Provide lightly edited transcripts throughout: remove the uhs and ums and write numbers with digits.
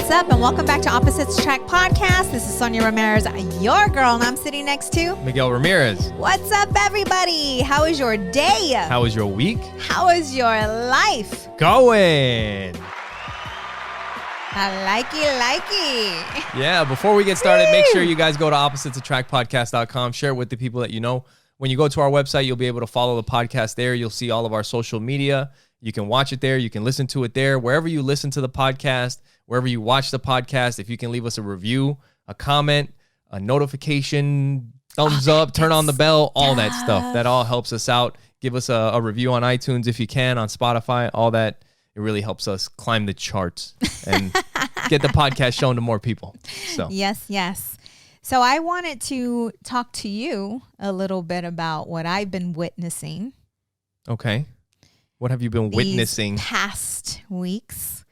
What's up, and welcome back to Opposites Attract Podcast. This is Sonja Ramirez, your girl, and I'm sitting next to Miguel Ramirez. What's up, everybody? How is your day? How was your week? How is your life? Going. I likey. Yeah, before we get started, make sure you guys go to oppositesattractpodcast.com. Share it with the people that you know. When you go to our website, you'll be able to follow the podcast there. You'll see all of our social media. You can watch it there. You can listen to it there. Wherever you listen to the podcast, wherever you watch the podcast, if you can leave us a review, a comment, a notification, thumbs up, turn on the bell, all that stuff. That all helps us out. Give us a review on iTunes if you can, on Spotify, all that. It really helps us climb the charts and get the podcast shown to more people. So Yes. So I wanted to talk to you a little bit about what I've been witnessing. Okay. What have you been witnessing? These past weeks.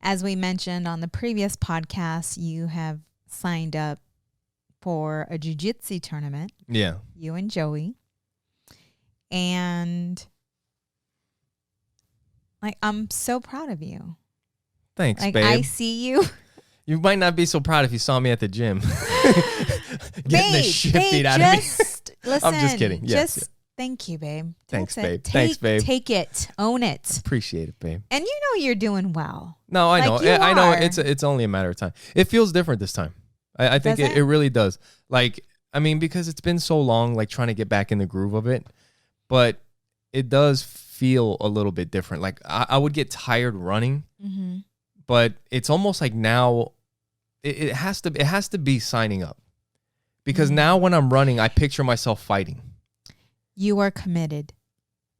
As we mentioned on the previous podcast, you have signed up for a jiu-jitsu tournament. Yeah. You and Joey. And I'm so proud of you. Thanks, babe. I see you. You might not be so proud if you saw me at the gym. Getting the shit beat out of me. Listen, I'm just kidding. Yes. Thank you, babe. Thanks, babe. Thanks, babe. Take it. Own it. Appreciate it, babe. And you know you're doing well. No, I know. I know. Are. It's only a matter of time. It feels different this time. I think it really does. Because it's been so long, trying to get back in the groove of it. But it does feel a little bit different. I would get tired running, but it's almost like now it has to be signing up. Because now when I'm running, I picture myself fighting. You are committed.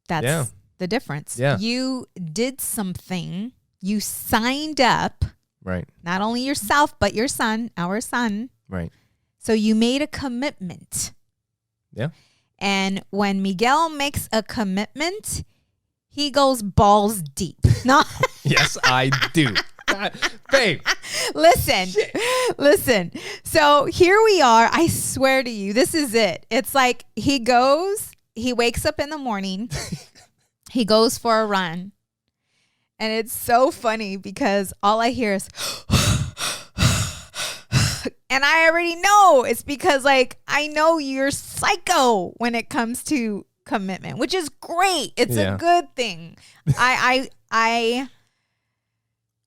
That's the difference. Yeah. You did something. You signed up. Right. Not only yourself, but your son, our son. Right. So you made a commitment. Yeah. And when Miguel makes a commitment, he goes balls deep. No. Yes, I do. Babe. Listen. So here we are. I swear to you, this is it. It's like he wakes up in the morning, he goes for a run. And it's so funny because all I hear is, and I already know it's because I know you're psycho when it comes to commitment, which is great. It's a good thing. I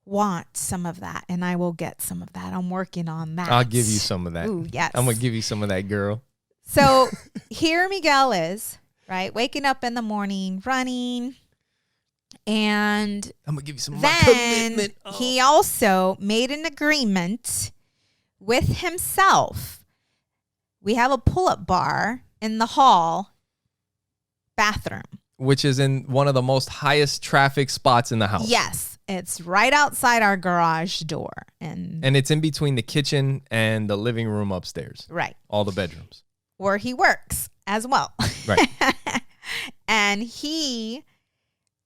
want some of that, and I will get some of that. I'm working on that. I'll give you some of that. Ooh, yes. I'm going to give you some of that, girl. So here Miguel is, right? Waking up in the morning, running. And I'm going to give you some of my commitment. Then he also made an agreement with himself. We have a pull-up bar in the hall bathroom. Which is in one of the most highest traffic spots in the house. Yes. It's right outside our garage door. And it's in between the kitchen and the living room upstairs. Right. All the bedrooms. Where he works as well. Right. And he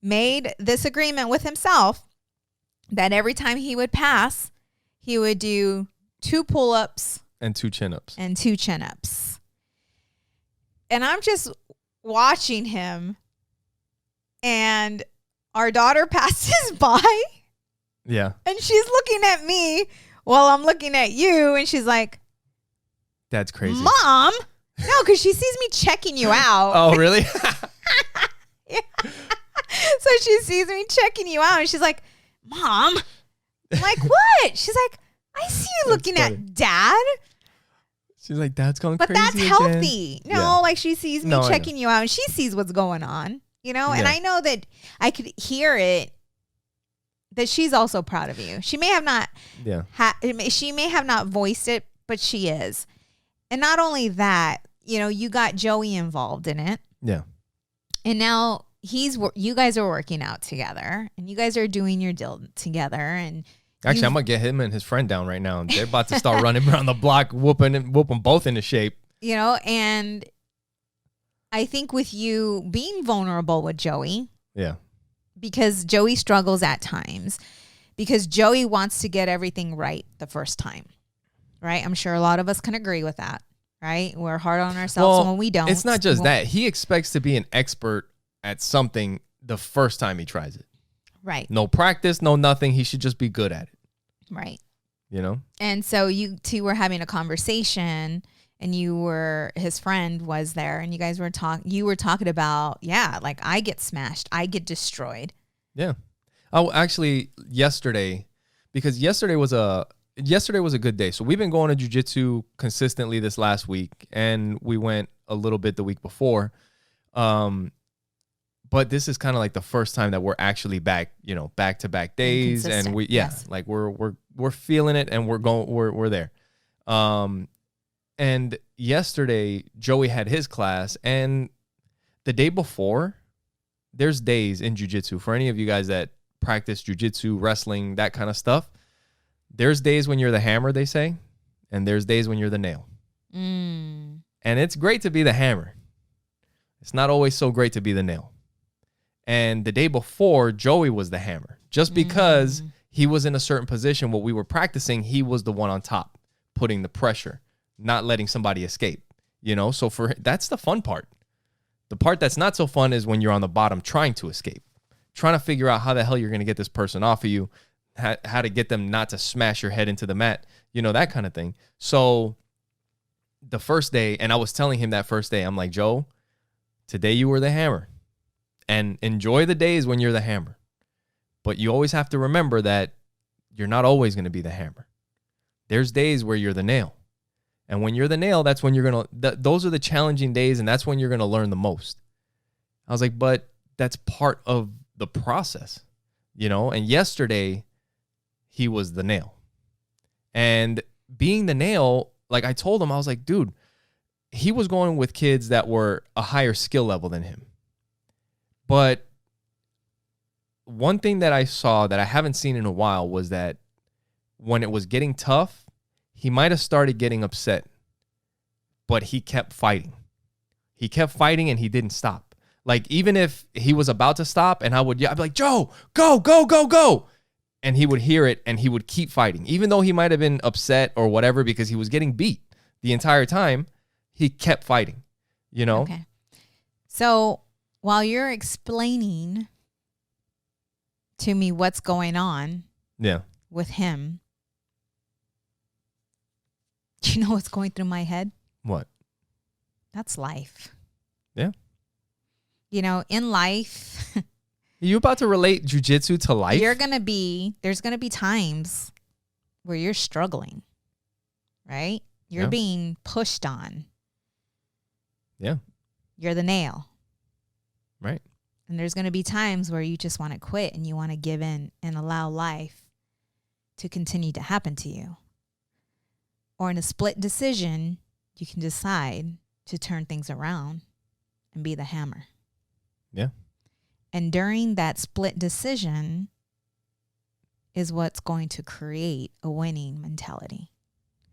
made this agreement with himself that every time he would pass, he would do 2 pull-ups. And 2 chin-ups. And 2 chin-ups. And I'm just watching him. And our daughter passes by. Yeah. And she's looking at me while I'm looking at you. And she's like, that's crazy. Mom. No, because she sees me checking you out. Oh, really? Yeah. So she sees me checking you out. And she's like, Mom. I'm like, what? She's like, I see you looking at Dad. She's like, Dad's going but crazy. But that's healthy. Again. No, she sees me checking you out. And she sees what's going on. And I know that I could hear it, that she's also proud of you. She may have not, she may have not voiced it, but she is. And not only that, you got Joey involved in it. Yeah. And now you guys are working out together, and you guys are doing your deal together. And actually, I'm gonna get him and his friend down right now. They're about to start running around the block, whooping both into shape. And I think with you being vulnerable with Joey. Yeah. Because Joey struggles at times. Because Joey wants to get everything right the first time. Right? I'm sure a lot of us can agree with that. Right? We're hard on ourselves when we don't. It's not just that. He expects to be an expert at something the first time he tries it. Right. No practice, no nothing. He should just be good at it. Right. you know? And so you two were having a conversation, and his friend was there, and you guys were talking about, like, I get smashed, I get destroyed. Yeah. Oh, actually yesterday, because yesterday was a good day. So we've been going to jiu-jitsu consistently this last week, and we went a little bit the week before. But this is kind of like the first time that we're actually back, back to back days. And like we're feeling it, and we're there. And yesterday Joey had his class, and the day before, there's days in jiu-jitsu for any of you guys that practice jiu-jitsu, wrestling, that kind of stuff. There's days when you're the hammer, they say, and there's days when you're the nail. And it's great to be the hammer. It's not always so great to be the nail. And the day before, Joey was the hammer. Just because he was in a certain position, what we were practicing, he was the one on top, putting the pressure, not letting somebody escape. So that's the fun part. The part that's not so fun is when you're on the bottom trying to escape, trying to figure out how the hell you're going to get this person off of you, how to get them not to smash your head into the mat, that kind of thing. So the first day, and I was telling him that first day, I'm like, Joe, today you were the hammer. And enjoy the days when you're the hammer. But you always have to remember that you're not always going to be the hammer. There's days where you're the nail. And when you're the nail, that's when you're going to, those are the challenging days, and that's when you're going to learn the most. I was like, but that's part of the process, And yesterday, he was the nail. And being the nail, like I told him, I was like, dude, he was going with kids that were a higher skill level than him. But one thing that I saw that I haven't seen in a while was that when it was getting tough, he might have started getting upset, but he kept fighting. He kept fighting, and he didn't stop. Like, even if he was about to stop and I'd be like, Joe, go, go, go, go. And he would hear it, and he would keep fighting. Even though he might have been upset or whatever because he was getting beat the entire time, he kept fighting, Okay. So while you're explaining to me what's going on with him, do you know what's going through my head? What? That's life. Yeah. In life. Are you about to relate jiu-jitsu to life? There's going to be times where you're struggling, right? You're being pushed on. Yeah. You're the nail. Right. And there's going to be times where you just want to quit and you want to give in and allow life to continue to happen to you. Or in a split decision, you can decide to turn things around and be the hammer. Yeah. And during that split decision is what's going to create a winning mentality.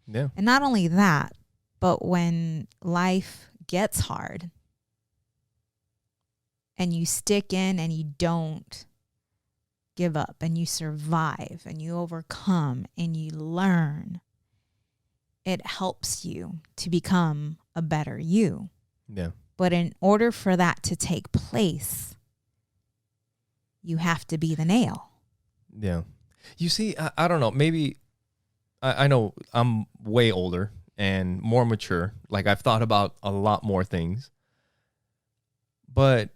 Yeah. And not only that, but when life gets hard, and you stick in and you don't give up, and you survive and you overcome and you learn, it helps you to become a better you. Yeah. But in order for that to take place, you have to be the nail. Yeah. You see, I don't know, maybe I know I'm way older and more mature. Like, I've thought about a lot more things. But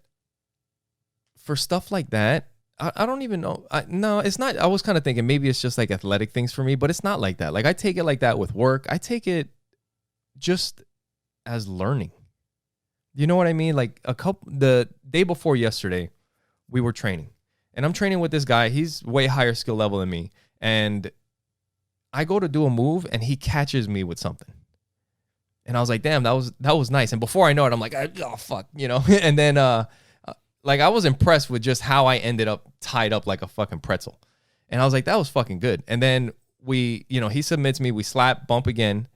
for stuff like that, I don't even know. No, it's not. I was kind of thinking maybe it's just like athletic things for me, but it's not like that. Like, I take it like that with work. I take it just as learning. You know what I mean? Like, the day before yesterday, we were training. And I'm training with this guy. He's way higher skill level than me. And I go to do a move, and he catches me with something. And I was like, damn, that was nice. And before I know it, I'm like, oh, fuck, And then, like, I was impressed with just how I ended up tied up like a fucking pretzel. And I was like, that was fucking good. And then he submits me, we slap, bump again.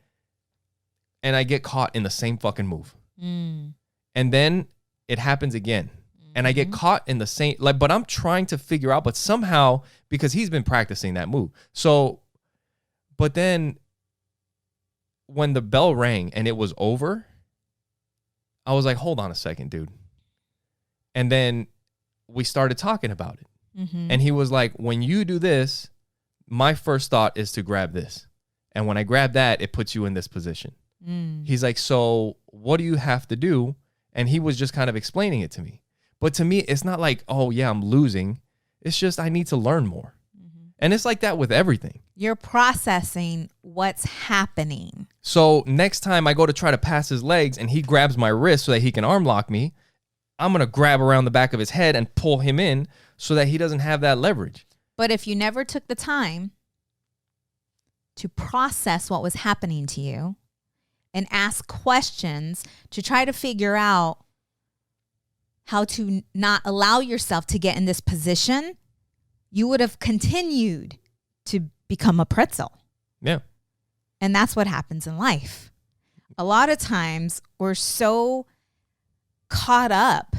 And I get caught in the same fucking move. And then it happens again. And I get caught in the same, but I'm trying to figure out, but somehow, because he's been practicing that move. So, but then when the bell rang and it was over, I was like, hold on a second, dude. And then we started talking about it. And he was like, when you do this, my first thought is to grab this. And when I grab that, it puts you in this position. He's like, so what do you have to do? And he was just kind of explaining it to me. But to me, it's not like, oh, yeah, I'm losing. It's just I need to learn more. And it's like that with everything. You're processing what's happening. So next time I go to try to pass his legs and he grabs my wrist so that he can arm lock me, I'm going to grab around the back of his head and pull him in so that he doesn't have that leverage. But if you never took the time to process what was happening to you and ask questions to try to figure out how to not allow yourself to get in this position, you would have continued to become a pretzel. Yeah. And that's what happens in life. A lot of times we're so caught up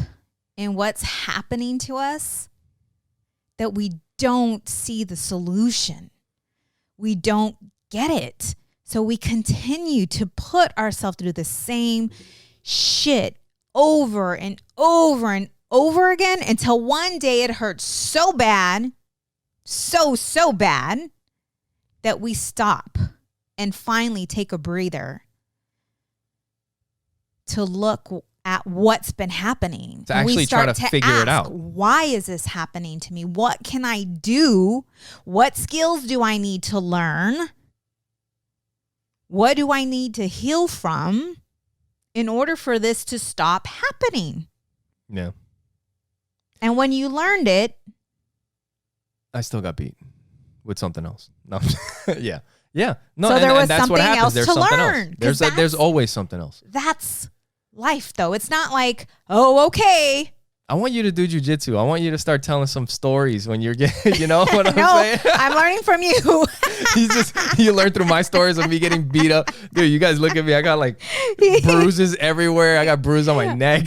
in what's happening to us that we don't see the solution. We don't get it. So we continue to put ourselves through the same shit over and over and over again until one day it hurts so bad, so bad, that we stop and finally take a breather to look at what's been happening. To actually try to figure it out. Why is this happening to me? What can I do? What skills do I need to learn? What do I need to heal from in order for this to stop happening? Yeah. And when you learned it, I still got beat with something else. No. Yeah. Yeah. No, so there was that's something what happens. else There's to something learn. else. There's always something else. That's life, though. It's not like, oh, okay. I want you to do jujitsu. I want you to start telling some stories when you're getting, you know what I'm saying? I'm learning from you. You learn through my stories of me getting beat up. Dude, you guys look at me. I got like bruises everywhere. I got bruises on my neck.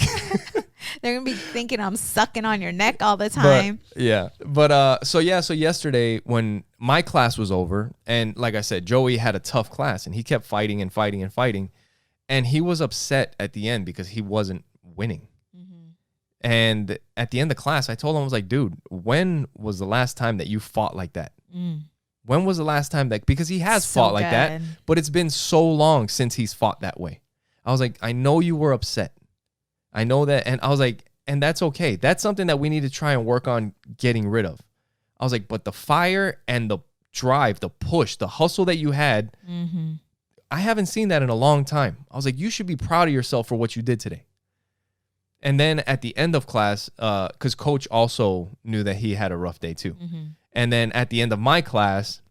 They're going to be thinking I'm sucking on your neck all the time. So yesterday when my class was over, and like I said, Joey had a tough class and he kept fighting and fighting and fighting. And he was upset at the end because he wasn't winning. And at the end of class, I told him, I was like, dude, when was the last time that you fought like that? When was the last time that, because he has fought like that, but it's been so long since he's fought that way. I was like, I know you were upset. I know that. And I was like, and that's okay. That's something that we need to try and work on getting rid of. I was like, but the fire and the drive, the push, the hustle that you had, I haven't seen that in a long time. I was like, you should be proud of yourself for what you did today. And then at the end of class, because coach also knew that he had a rough day too. And then at the end of my class,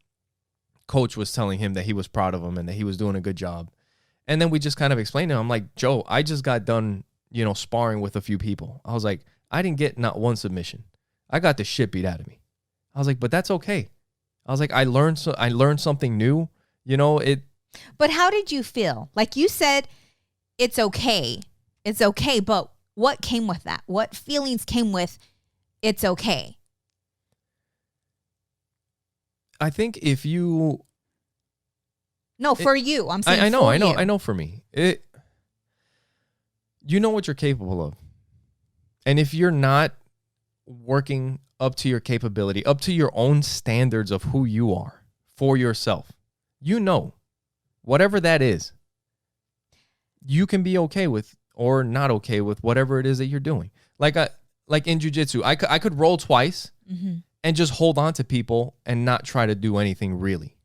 coach was telling him that he was proud of him and that he was doing a good job. And then we just kind of explained to him, I'm like, Joe, I just got done, sparring with a few people. I was like, I didn't get not one submission. I got the shit beat out of me. I was like, but that's okay. I was like, I learned something new. But how did you feel? Like you said, it's okay. It's okay. But what came with that? What feelings came with it's okay? I think if you... No, for you. I'm saying I know for me. You know what you're capable of. And if you're not working up to your capability, up to your own standards of who you are for yourself, whatever that is, you can be okay with or not okay with whatever it is that you're doing. Like in jiu-jitsu, I could roll twice and just hold on to people and not try to do anything really.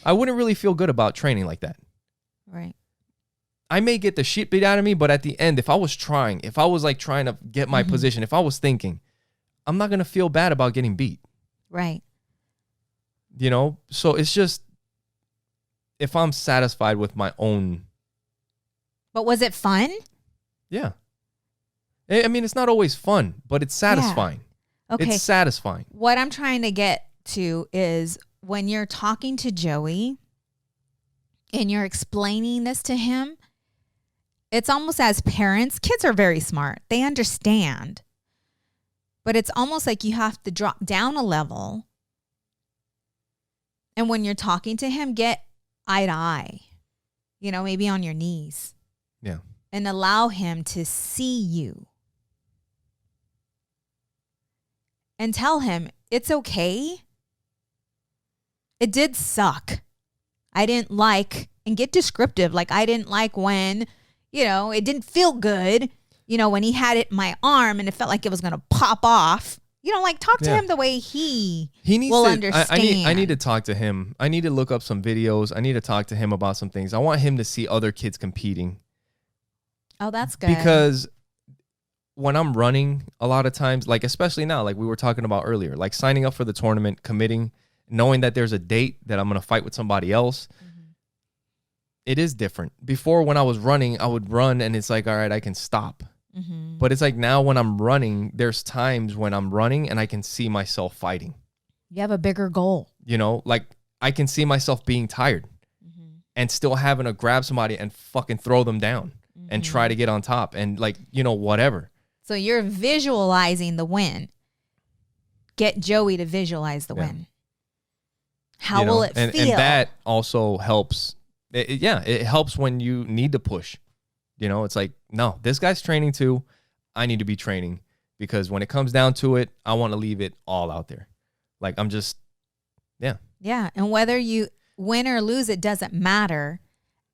I wouldn't really feel good about training like that. Right. I may get the shit beat out of me, but at the end, if I was trying to get my position, if I was thinking, I'm not going to feel bad about getting beat. Right. So it's just, if I'm satisfied with my own. But was it fun? Yeah. I mean, it's not always fun, but it's satisfying. Yeah. Okay. It's satisfying. What I'm trying to get to is when you're talking to Joey and you're explaining this to him, it's almost as parents, kids are very smart. They understand. But it's almost like you have to drop down a level. And when you're talking to him, get eye to eye, maybe on your knees. Yeah. And allow him to see you. And tell him it's okay it did suck. I didn't like, and get descriptive. Like, I didn't like when, it didn't feel good. When he had it in my arm and it felt like it was going to pop off. Talk to him the way he needs will understand. I need to talk to him. I need to look up some videos. I need to talk to him about some things. I want him to see other kids competing. Oh, that's good. Because when I'm running, a lot of times, like especially now, like we were talking about earlier, like signing up for the tournament, committing, knowing that there's a date that I'm going to fight with somebody else. It is different. Before, when I was running, I would run and it's like, all right, I can stop. But it's like now when I'm running, there's times when I'm running and I can see myself fighting. You have a bigger goal. Like I can see myself being tired and still having to grab somebody and fucking throw them down and try to get on top and whatever. So you're visualizing the win. Get Joey to visualize the win. How will it feel? And that also helps. It helps when you need to push. It's like, no, this guy's training too. I need to be training because when it comes down to it, I want to leave it all out there. Like I'm just, Yeah. And whether you win or lose, it doesn't matter.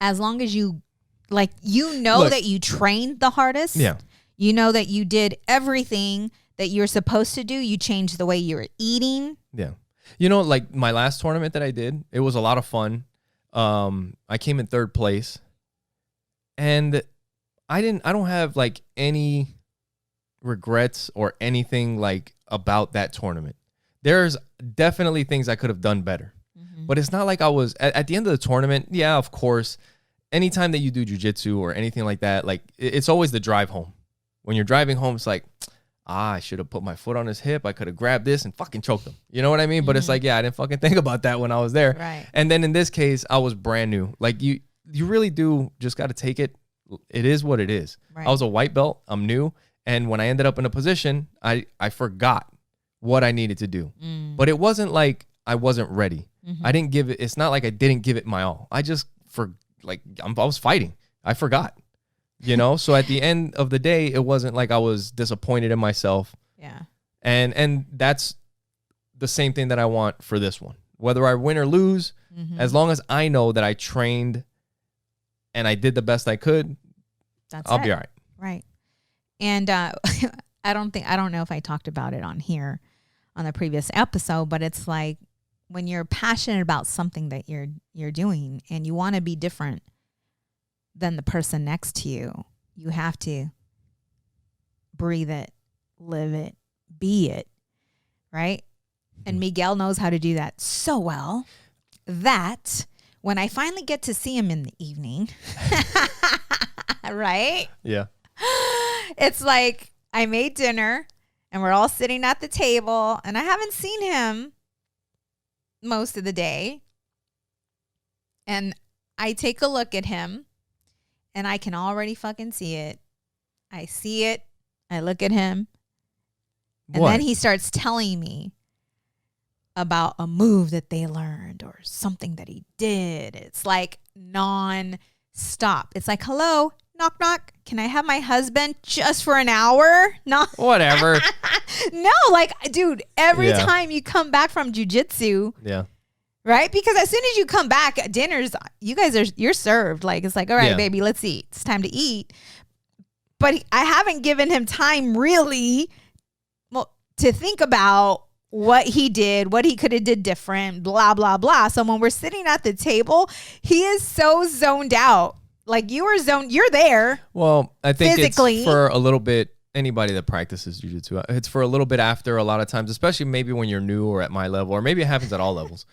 As long as you, Look, that you trained the hardest. Yeah. You know that you did everything that you're supposed to do. You changed the way you were eating. Yeah. Like my last tournament that I did, it was a lot of fun. I came in 3rd place. And I don't have like any regrets or anything like about that tournament. There's definitely things I could have done better, but it's not like I was at the end of the tournament. Yeah, of course, anytime that you do jiu-jitsu or anything like that, like it's always the drive home. When you're driving home, it's like, I should have put my foot on his hip. I could have grabbed this and fucking choked him. You know what I mean? But it's like, I didn't fucking think about that when I was there. Right. And then in this case, I was brand new. Like you really do just got to take it. It is what it is. Right. I was a white belt. I'm new. And when I ended up in a position, I forgot what I needed to do. But it wasn't like I wasn't ready. I didn't give it. It's not like I didn't give it my all. I just I was fighting. I forgot, So at the end of the day, it wasn't like I was disappointed in myself. Yeah. And that's the same thing that I want for this one. Whether I win or lose, as long as I know that I trained and I did the best I could, I'll be all right. Right. And I don't know if I talked about it on here on the previous episode, but it's like when you're passionate about something that you're doing and you want to be different than the person next to you, you have to breathe it, live it, be it, right? And Miguel knows how to do that so well that when I finally get to see him in the evening, right? Yeah. It's like I made dinner and we're all sitting at the table and I haven't seen him most of the day. And I take a look at him and I can already fucking see it. I see it. I look at him. And then he starts telling me about a move that they learned or something that he did. It's like non-stop. It's like, hello, knock, knock. Can I have my husband just for an hour? No. Whatever. No, like, dude, every time you come back from jiu-jitsu. Yeah. Right? Because as soon as you come back at dinners, you're served. Like, it's like, all right, baby, let's eat. It's time to eat. But I haven't given him time really to think about what he did, what he could have did different, blah, blah, blah. So when we're sitting at the table, he is so zoned out. Like you're there. Well, I think physically. It's for a little bit, anybody that practices jiu-jitsu, it's for a little bit after a lot of times, especially maybe when you're new or at my level, or maybe it happens at all levels.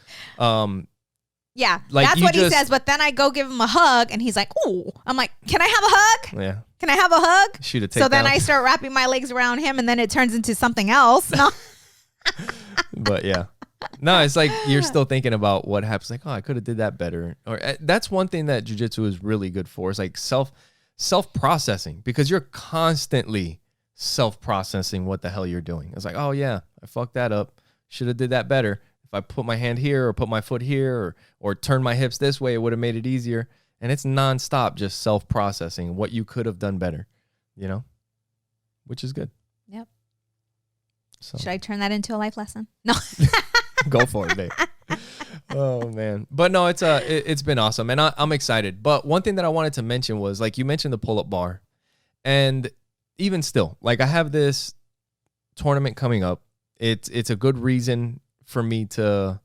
Yeah, like that's what he says. But then I go give him a hug and he's like, "Ooh." I'm like, "Can I have a hug? Yeah. Can I have a hug?" Shoot a takedown. So then I start wrapping my legs around him and then it turns into something else. No. But yeah. No, it's like you're still thinking about what happens. Like, oh, I could have did that better. Or that's one thing that jiu-jitsu is really good for. Is like self-processing, because you're constantly self-processing what the hell you're doing. It's like, oh yeah, I fucked that up. Should have did that better. If I put my hand here or put my foot here or turn my hips this way, it would have made it easier. And it's nonstop just self-processing what you could have done better, which is good. Yep. So. Should I turn that into a life lesson? No. Go for it, babe. Oh man. But no, it's been awesome. And I'm excited. But one thing that I wanted to mention was, like, you mentioned the pull-up bar. And even still, like, I have this tournament coming up. It's a good reason for me to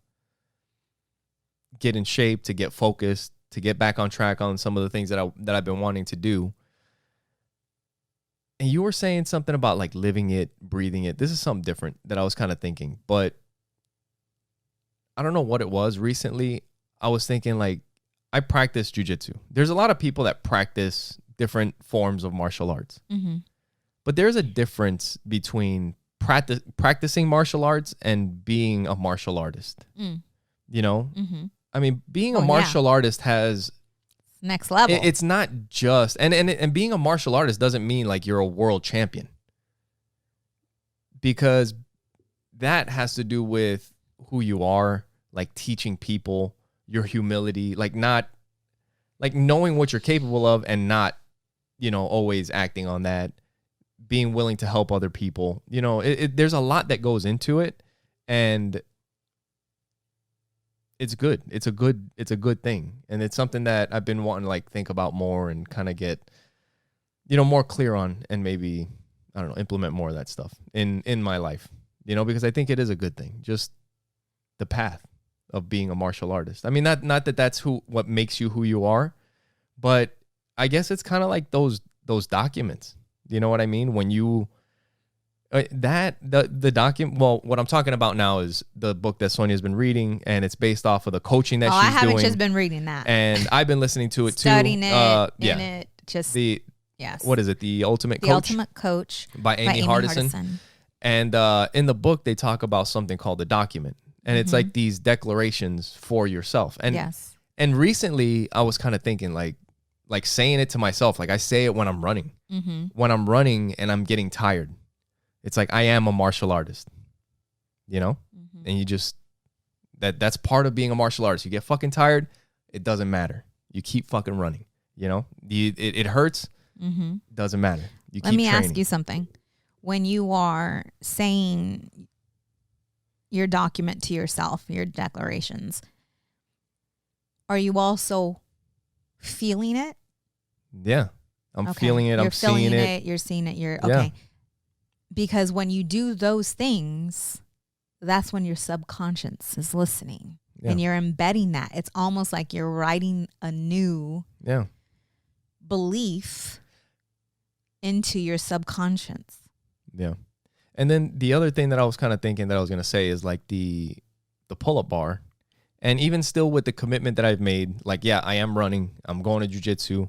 get in shape, to get focused, to get back on track on some of the things that I've been wanting to do. And you were saying something about, like, living it, breathing it. This is something different that I was kind of thinking, but I don't know what it was. Recently, I was thinking, like, I practice jujitsu. There's a lot of people that practice different forms of martial arts, but there's a difference between practicing martial arts and being a martial artist. You know, I mean, being a martial artist has next level. It's not just and being a martial artist doesn't mean like you're a world champion, because that has to do with who you are, like teaching people, your humility, like not like knowing what you're capable of and not, you know, always acting on that, being willing to help other people. You know, there's a lot that goes into it, and it's good. It's a good thing. And it's something that I've been wanting to like think about more and kind of get, you know, more clear on, and maybe, I don't know, implement more of that stuff in my life, you know, because I think it is a good thing. Just the path of being a martial artist. I mean, not that that's what makes you who you are, but I guess it's kind of like those documents. You know what I mean? When you the document. Well, what I'm talking about now is the book that Sonja's been reading, and it's based off of the coaching that she's doing. I haven't just been reading that, and I've been listening to it studying too. In it, just what is it? The Ultimate Coach. The Ultimate Coach by Amy Hardison. And in the book, they talk about something called the document, and it's like these declarations for yourself. And and recently, I was kind of thinking like saying it to myself. Like I say it when I'm running. When I'm running and I'm getting tired, it's like I am a martial artist, you know? And you just, that's part of being a martial artist. You get fucking tired, it doesn't matter. You keep fucking running, you know? It hurts, doesn't matter. You keep training. Let me ask you something. When you are saying your document to yourself, your declarations, are you also feeling it? Yeah. I'm feeling it. I'm seeing it. You're seeing it. You're okay. Because when you do those things, that's when your subconscious is listening and you're embedding that. It's almost like you're writing a new belief into your subconscious. Yeah. And then the other thing that I was kind of thinking that I was going to say is like the pull-up bar. And even still with the commitment that I've made, like, yeah, I am running. I'm going to jiu-jitsu.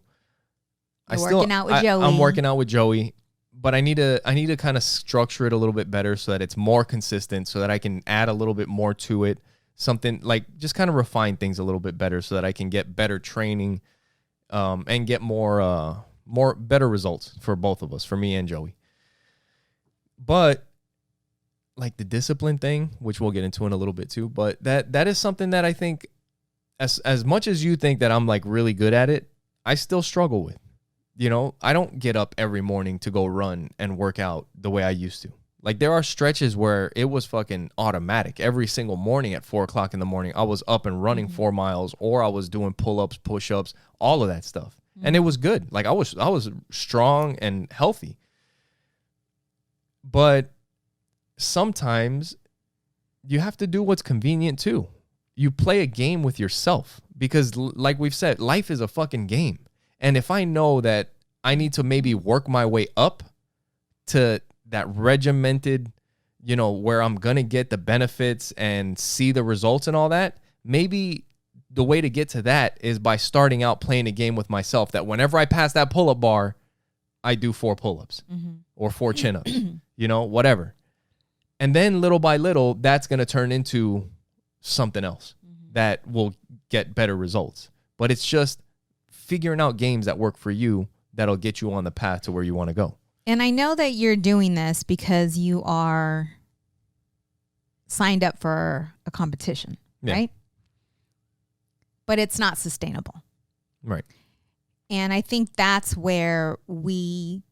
Working out with Joey. I'm working out with Joey, but I need to kind of structure it a little bit better so that it's more consistent, so that I can add a little bit more to it. Something like just kind of refine things a little bit better so that I can get better training, and get more better results for both of us, for me and Joey. But like the discipline thing, which we'll get into in a little bit too, but that is something that I think as much as you think that I'm like really good at it, I still struggle with. You know, I don't get up every morning to go run and work out the way I used to. Like there are stretches where it was fucking automatic. Every single morning at 4:00 in the morning, I was up and running 4 miles, or I was doing pull-ups, push-ups, all of that stuff. And it was good. Like I was strong and healthy. But sometimes you have to do what's convenient too. You play a game with yourself, because like we've said, life is a fucking game. And if I know that I need to maybe work my way up to that regimented, you know, where I'm going to get the benefits and see the results and all that, maybe the way to get to that is by starting out playing a game with myself, that whenever I pass that pull-up bar, I do 4 pull-ups or 4 chin-ups, you know, whatever. And then little by little, that's going to turn into something else that will get better results. But it's just figuring out games that work for you that'll get you on the path to where you want to go. And I know that you're doing this because you are signed up for a competition, right? But it's not sustainable. Right. And I think that's where we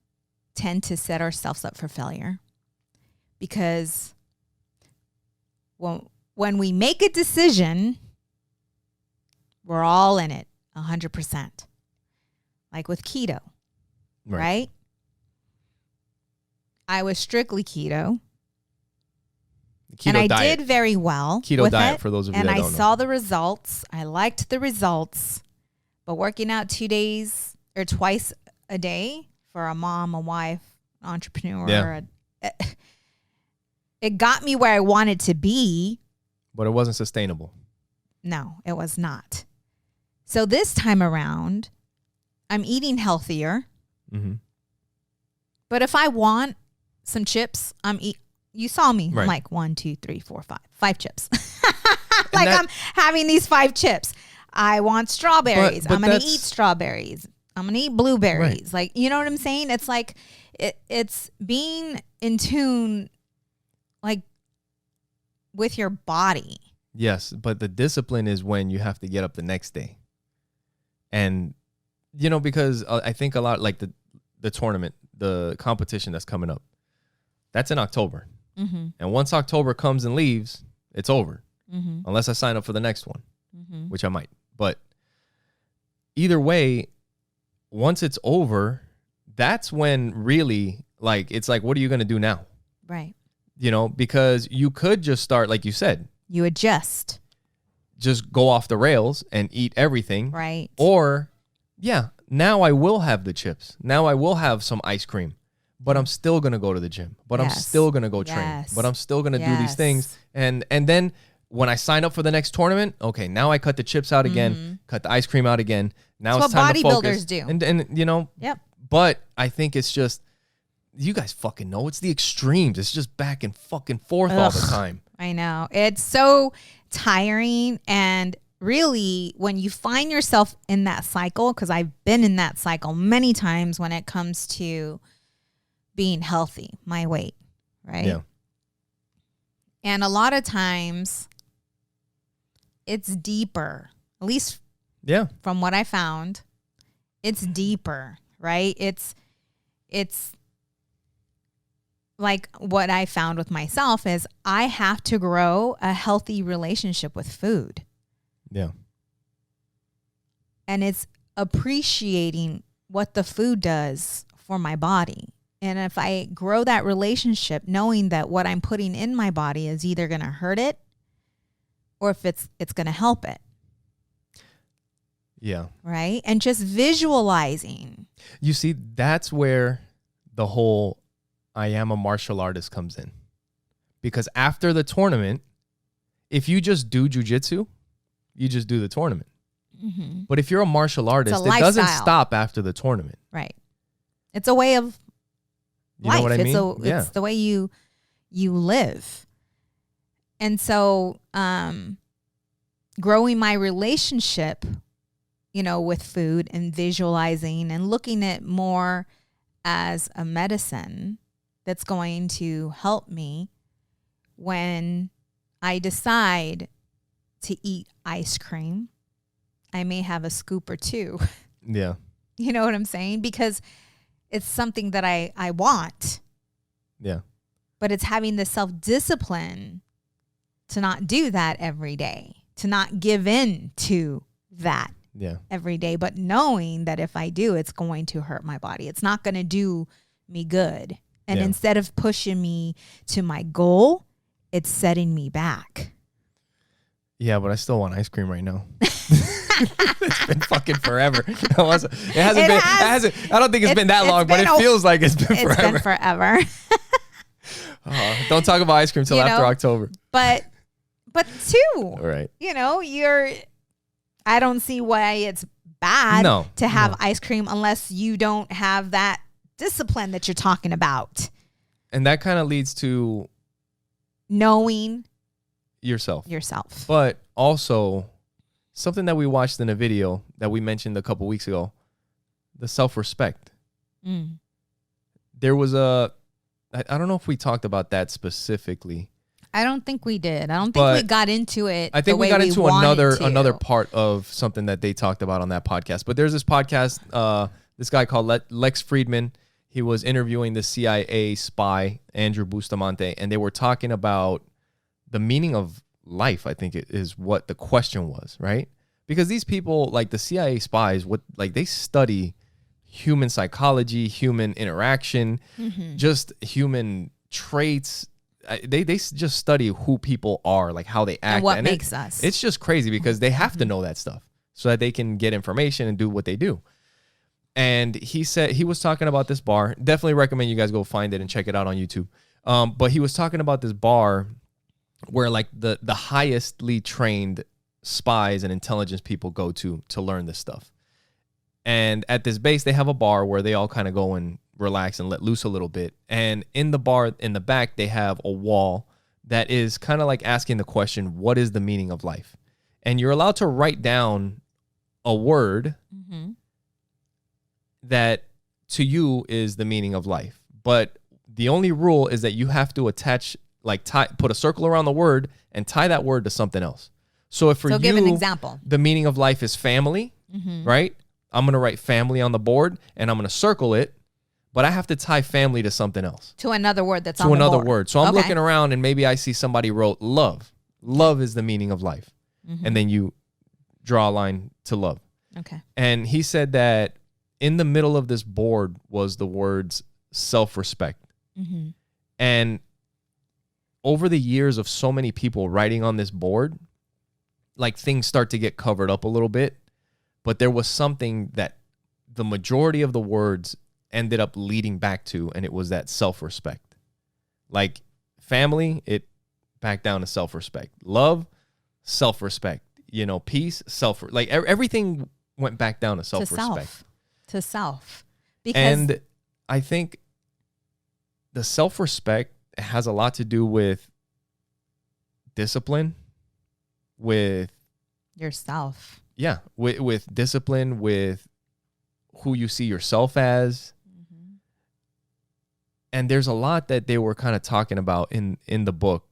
tend to set ourselves up for failure. Because when we make a decision We're all in it 100%. Like with keto, right? I was strictly keto. And I did very well keto with diet it, for those of you that don't know. And I saw the results. I liked the results. But working out 2 days or twice a day for a mom, a wife, entrepreneur, it got me where I wanted to be. But it wasn't sustainable. No, it was not. So this time around, I'm eating healthier. Mm-hmm. But if I want some chips, you saw me. Right. I'm like 1, 2, 3, 4, 5. 5 chips. Like I'm having these 5 chips. I want strawberries. But I'm going to eat strawberries. I'm going to eat blueberries. Right. Like, you know what I'm saying? It's like it's being in tune, like, with your body. Yes, but the discipline is when you have to get up the next day. And, you know, because I think a lot, like the tournament, the competition that's coming up, that's in October. Mm-hmm. And once October comes and leaves, it's over. Mm-hmm. Unless I sign up for the next one, which I might. But either way, once it's over, that's when really, like, it's like, what are you going to do now? Right. You know, because you could just start, like you said. You adjust. Just go off the rails and eat everything. Right. Or, now I will have the chips. Now I will have some ice cream. But I'm still going to go to the gym. But I'm still going to go train. But I'm still going to do these things. And then when I sign up for the next tournament, okay, now I cut the chips out again, cut the ice cream out again. Now it's time to focus. What bodybuilders do. And you know, but I think it's just, you guys fucking know, it's the extremes. It's just back and fucking forth all the time. I know. It's so tiring. And really, when you find yourself in that cycle, because I've been in that cycle many times when it comes to being healthy, my weight, right? Yeah. And a lot of times it's deeper, at least from what I found, it's deeper, right? It's like what I found with myself is I have to grow a healthy relationship with food. Yeah. And it's appreciating what the food does for my body. And if I grow that relationship, knowing that what I'm putting in my body is either going to hurt it or if it's going to help it. Yeah. Right? And just visualizing. You see, that's where the whole I am a martial artist comes in. Because after the tournament, if you just do jujitsu, you just do the tournament. Mm-hmm. But if you're a martial artist, it doesn't stop after the tournament. Right. It's a way of life. You know what I mean? It's the way you live. And so growing my relationship, with food and visualizing and looking at more as a medicine that's going to help me when I decide to eat ice cream. I may have a scoop or two. Yeah. You know what I'm saying? Because it's something that I want. Yeah. But it's having the self-discipline to not do that every day, to not give in to that every day, but knowing that if I do, it's going to hurt my body. It's not going to do me good. And instead of pushing me to my goal, it's setting me back. Yeah, but I still want ice cream right now. It's been fucking forever. It hasn't. I don't think it's been that long, but it feels like it's been forever. It's been forever. Don't talk about ice cream till after October. But too, right? I don't see why it's bad to have ice cream unless you don't have that discipline that you're talking about. And that kind of leads to knowing yourself. But also something that we watched in a video that we mentioned a couple weeks ago, the self-respect. There was I don't know if we talked about that specifically. I don't think we did. I don't think we got into it. I think we got into another part of something that they talked about on that podcast. But there's this podcast, this guy called Lex Friedman. He was interviewing the CIA spy, Andrew Bustamante, and they were talking about the meaning of life, I think it is what the question was, right? because these people, like the CIA spies, they study human psychology, human interaction, just human traits. They just study who people are, like how they act. And what makes us. It's just crazy because they have to know that stuff so that they can get information and do what they do. And he said, he was talking about this bar. Definitely recommend you guys go find it and check it out on YouTube. But he was talking about this bar where like the highestly trained spies and intelligence people go to learn this stuff. And at this base, they have a bar where they all kind of go and relax and let loose a little bit. And in the bar, in the back, they have a wall that is kind of like asking the question, what is the meaning of life? And you're allowed to write down a word that to you is the meaning of life. But the only rule is that you have to attach, put a circle around the word and tie that word to something else. So if for you, give an example. The meaning of life is family, right? I'm going to write family on the board and I'm going to circle it, but I have to tie family to something else. To another word that's on the board. To another word. So I'm looking around and maybe I see somebody wrote love. Love is the meaning of life. And then you draw a line to love. Okay. And he said that in the middle of this board was the words self-respect. And over the years of so many people writing on this board, like things start to get covered up a little bit. But there was something that the majority of the words ended up leading back to, and it was that self-respect. Like family, it back down to self-respect. Love, self-respect. Peace, everything went back down to self-respect. To self. Because and I think the self-respect has a lot to do with discipline, with yourself. Yeah, with discipline, with who you see yourself as. And there's a lot that they were kind of talking about in the book.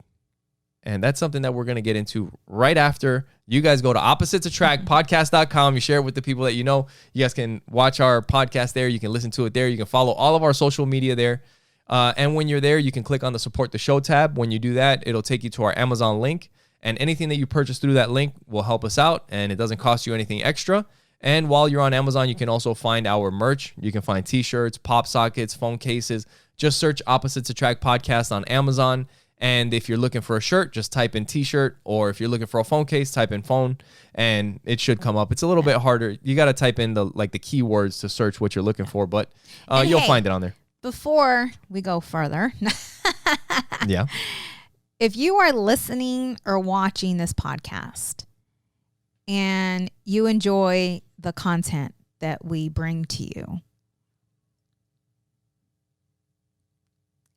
And that's something that we're going to get into right after. You guys go to oppositesattractpodcast.com. You share it with the people that you know. You guys can watch our podcast there. You can listen to it there. You can follow all of our social media there. And when you're there, you can click on the support the show tab. When you do that, it'll take you to our Amazon link. And anything that you purchase through that link will help us out. And it doesn't cost you anything extra. And while you're on Amazon, you can also find our merch. You can find t-shirts, pop sockets, phone cases. Just search Opposites Attract Podcast on Amazon. And if you're looking for a shirt, just type in t-shirt. Or if you're looking for a phone case, type in phone. And it should come up. It's a little bit harder. You got to type in the keywords to search what you're looking for. But you'll find it on there. Before we go further. Yeah. If you are listening or watching this podcast and you enjoy the content that we bring to you,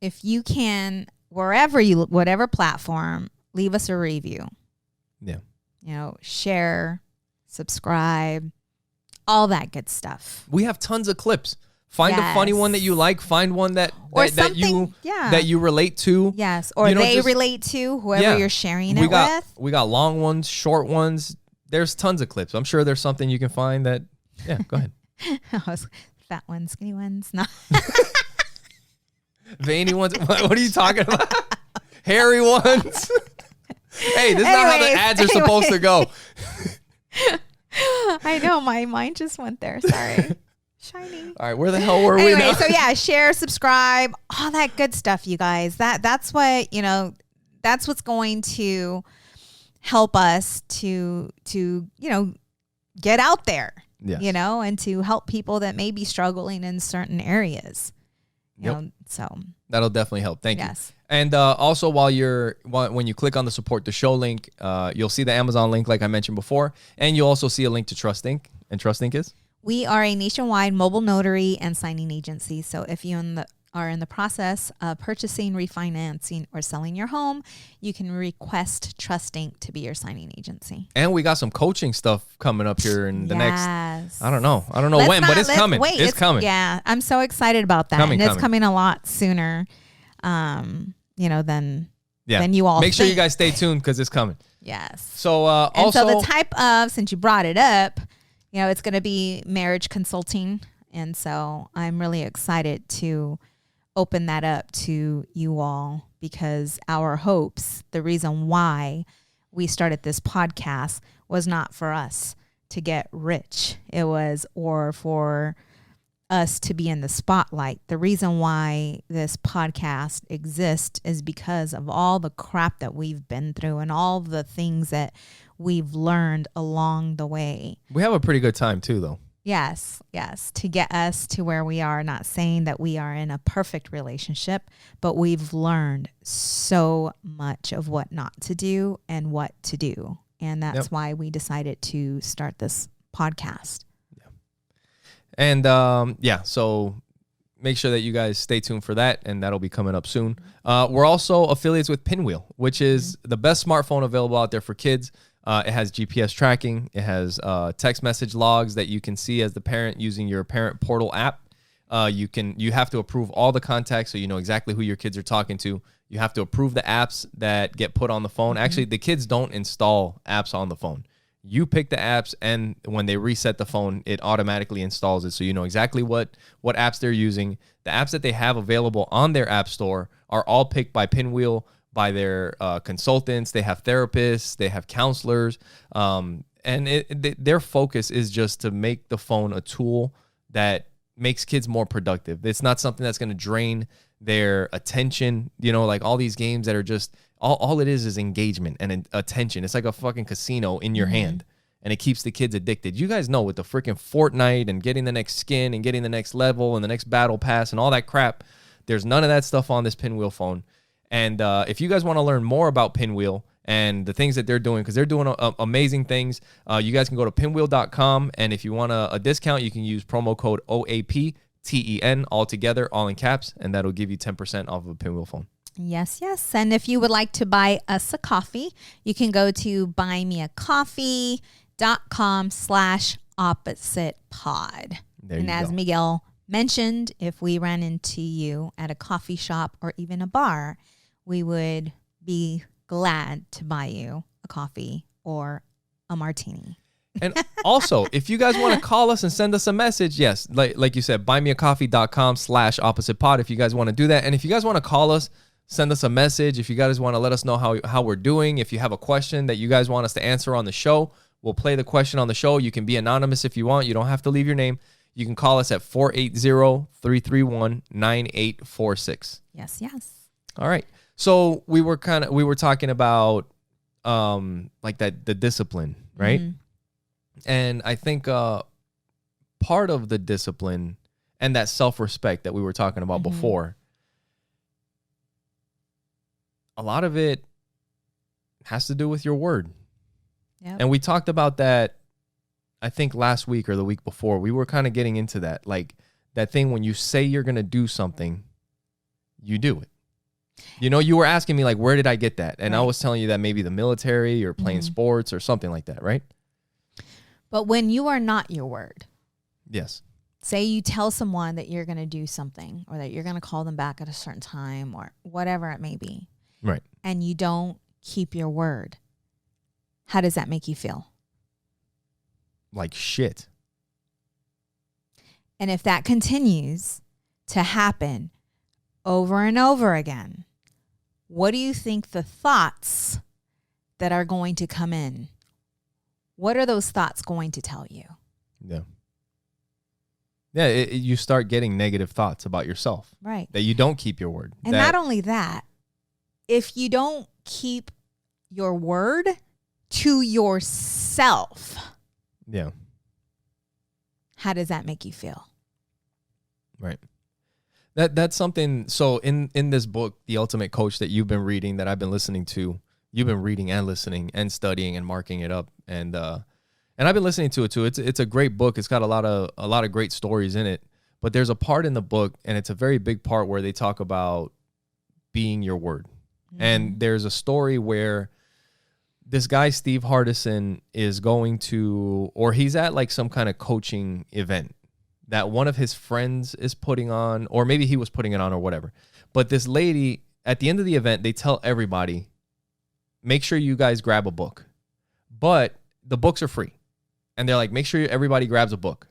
if you can, whatever platform, leave us a review. Yeah. Share, subscribe, all that good stuff. We have tons of clips. Find a funny one that you like. Find one that you relate to. Yes, or they relate to whoever you're sharing it with. We got long ones, short ones. There's tons of clips. I'm sure there's something you can find that. Yeah, go ahead. Fat ones, skinny ones, no. Veiny ones. What are you talking about? Hairy ones. Hey, this is not how the ads are supposed to go. I know, my mind just went there. Sorry. Shiny. All right, where the hell were we now? So yeah, share, subscribe, all that good stuff, you guys. That's what, that's what's going to help us to get out there. Yes. And to help people that may be struggling in certain areas. So that'll definitely help. Thank you. Yes. And also when you click on the support the show link, you'll see the Amazon link like I mentioned before, and you'll also see a link to Trust Inc. And Trust Inc. is? We are a nationwide mobile notary and signing agency. So if you are in the process of purchasing, refinancing, or selling your home, you can request Trust Inc. to be your signing agency. And we got some coaching stuff coming up here in the next, I don't know when, but it's coming. It's coming. Yeah, I'm so excited about that. It's coming a lot sooner, than you all Make sure think. you guys stay tuned because it's coming. Yes. So also, the type of, since you brought it up, it's going to be marriage consulting. And so I'm really excited to open that up to you all, because our hopes, the reason why we started this podcast was not for us to get rich. It was or for us to be in the spotlight. The reason why this podcast exists is because of all the crap that we've been through and all the things that we've learned along the way. We have a pretty good time too, though. Yes, to get us to where we are. Not saying that we are in a perfect relationship, but we've learned so much of what not to do and what to do. And that's why we decided to start this podcast. Yeah. And so make sure that you guys stay tuned for that, and that'll be coming up soon. We're also affiliates with Pinwheel, which is the best smartphone available out there for kids. It has GPS tracking. It has text message logs that you can see as the parent using your parent portal app. You have to approve all the contacts so you know exactly who your kids are talking to. You have to approve the apps that get put on the phone. Actually, the kids don't install apps on the phone. You pick the apps, and when they reset the phone, it automatically installs it, so you know exactly what apps they're using. The apps that they have available on their app store are all picked by Pinwheel, by their consultants. They have therapists, they have counselors, and their focus is just to make the phone a tool that makes kids more productive. It's not something that's going to drain their attention, like all these games that are just, all it is engagement and attention. It's like a fucking casino in your hand, and it keeps the kids addicted. You guys know, with the freaking Fortnite and getting the next skin and getting the next level and the next battle pass and all that crap, there's none of that stuff on this Pinwheel phone. And if you guys want to learn more about Pinwheel and the things that they're doing, because they're doing amazing things, you guys can go to pinwheel.com. And if you want a discount, you can use promo code OAPTEN, all together, all in caps, and that'll give you 10% off of a Pinwheel phone. Yes. And if you would like to buy us a coffee, you can go to buymeacoffee.com/oppositepod. And as Miguel mentioned, if we ran into you at a coffee shop or even a bar, we would be glad to buy you a coffee or a martini. And also, if you guys want to call us and send us a message, yes, like you said, buymeacoffee.com/oppositepod if you guys want to do that. And if you guys want to call us, send us a message. If you guys want to let us know how we're doing, if you have a question that you guys want us to answer on the show, we'll play the question on the show. You can be anonymous if you want. You don't have to leave your name. You can call us at 480-331-9846. Yes. All right. So we were talking about like the discipline, right? Mm-hmm. And I think part of the discipline and that self-respect that we were talking about before, a lot of it has to do with your word. Yep. And we talked about that, I think last week or the week before. We were kind of getting into that, like that thing when you say you're going to do something, you do it. You were asking me, like, where did I get that? And I was telling you that maybe the military or playing sports or something like that, right? But when you are not your word. Yes. Say you tell someone that you're going to do something or that you're going to call them back at a certain time or whatever it may be. Right. And you don't keep your word. How does that make you feel? Like shit. And if that continues to happen over and over again, what do you think the thoughts that are going to come in? What are those thoughts going to tell you? Yeah, you start getting negative thoughts about yourself. Right. That you don't keep your word. And not only that, if you don't keep your word to yourself, yeah, how does that make you feel? Right. That's something. So in this book, The Ultimate Coach, that you've been reading, that I've been listening to, you've been reading and listening and studying and marking it up, and I've been listening to it too. It's a great book. It's got a lot of great stories in it. But there's a part in the book, and it's a very big part, where they talk about being your word. And there's a story where this guy, Steve Hardison, is going to, or he's at like some kind of coaching event that one of his friends is putting on, or maybe he was putting it on or whatever. But this lady, at the end of the event, they tell everybody, make sure you guys grab a book. But the books are free. And they're like, make sure everybody grabs a book.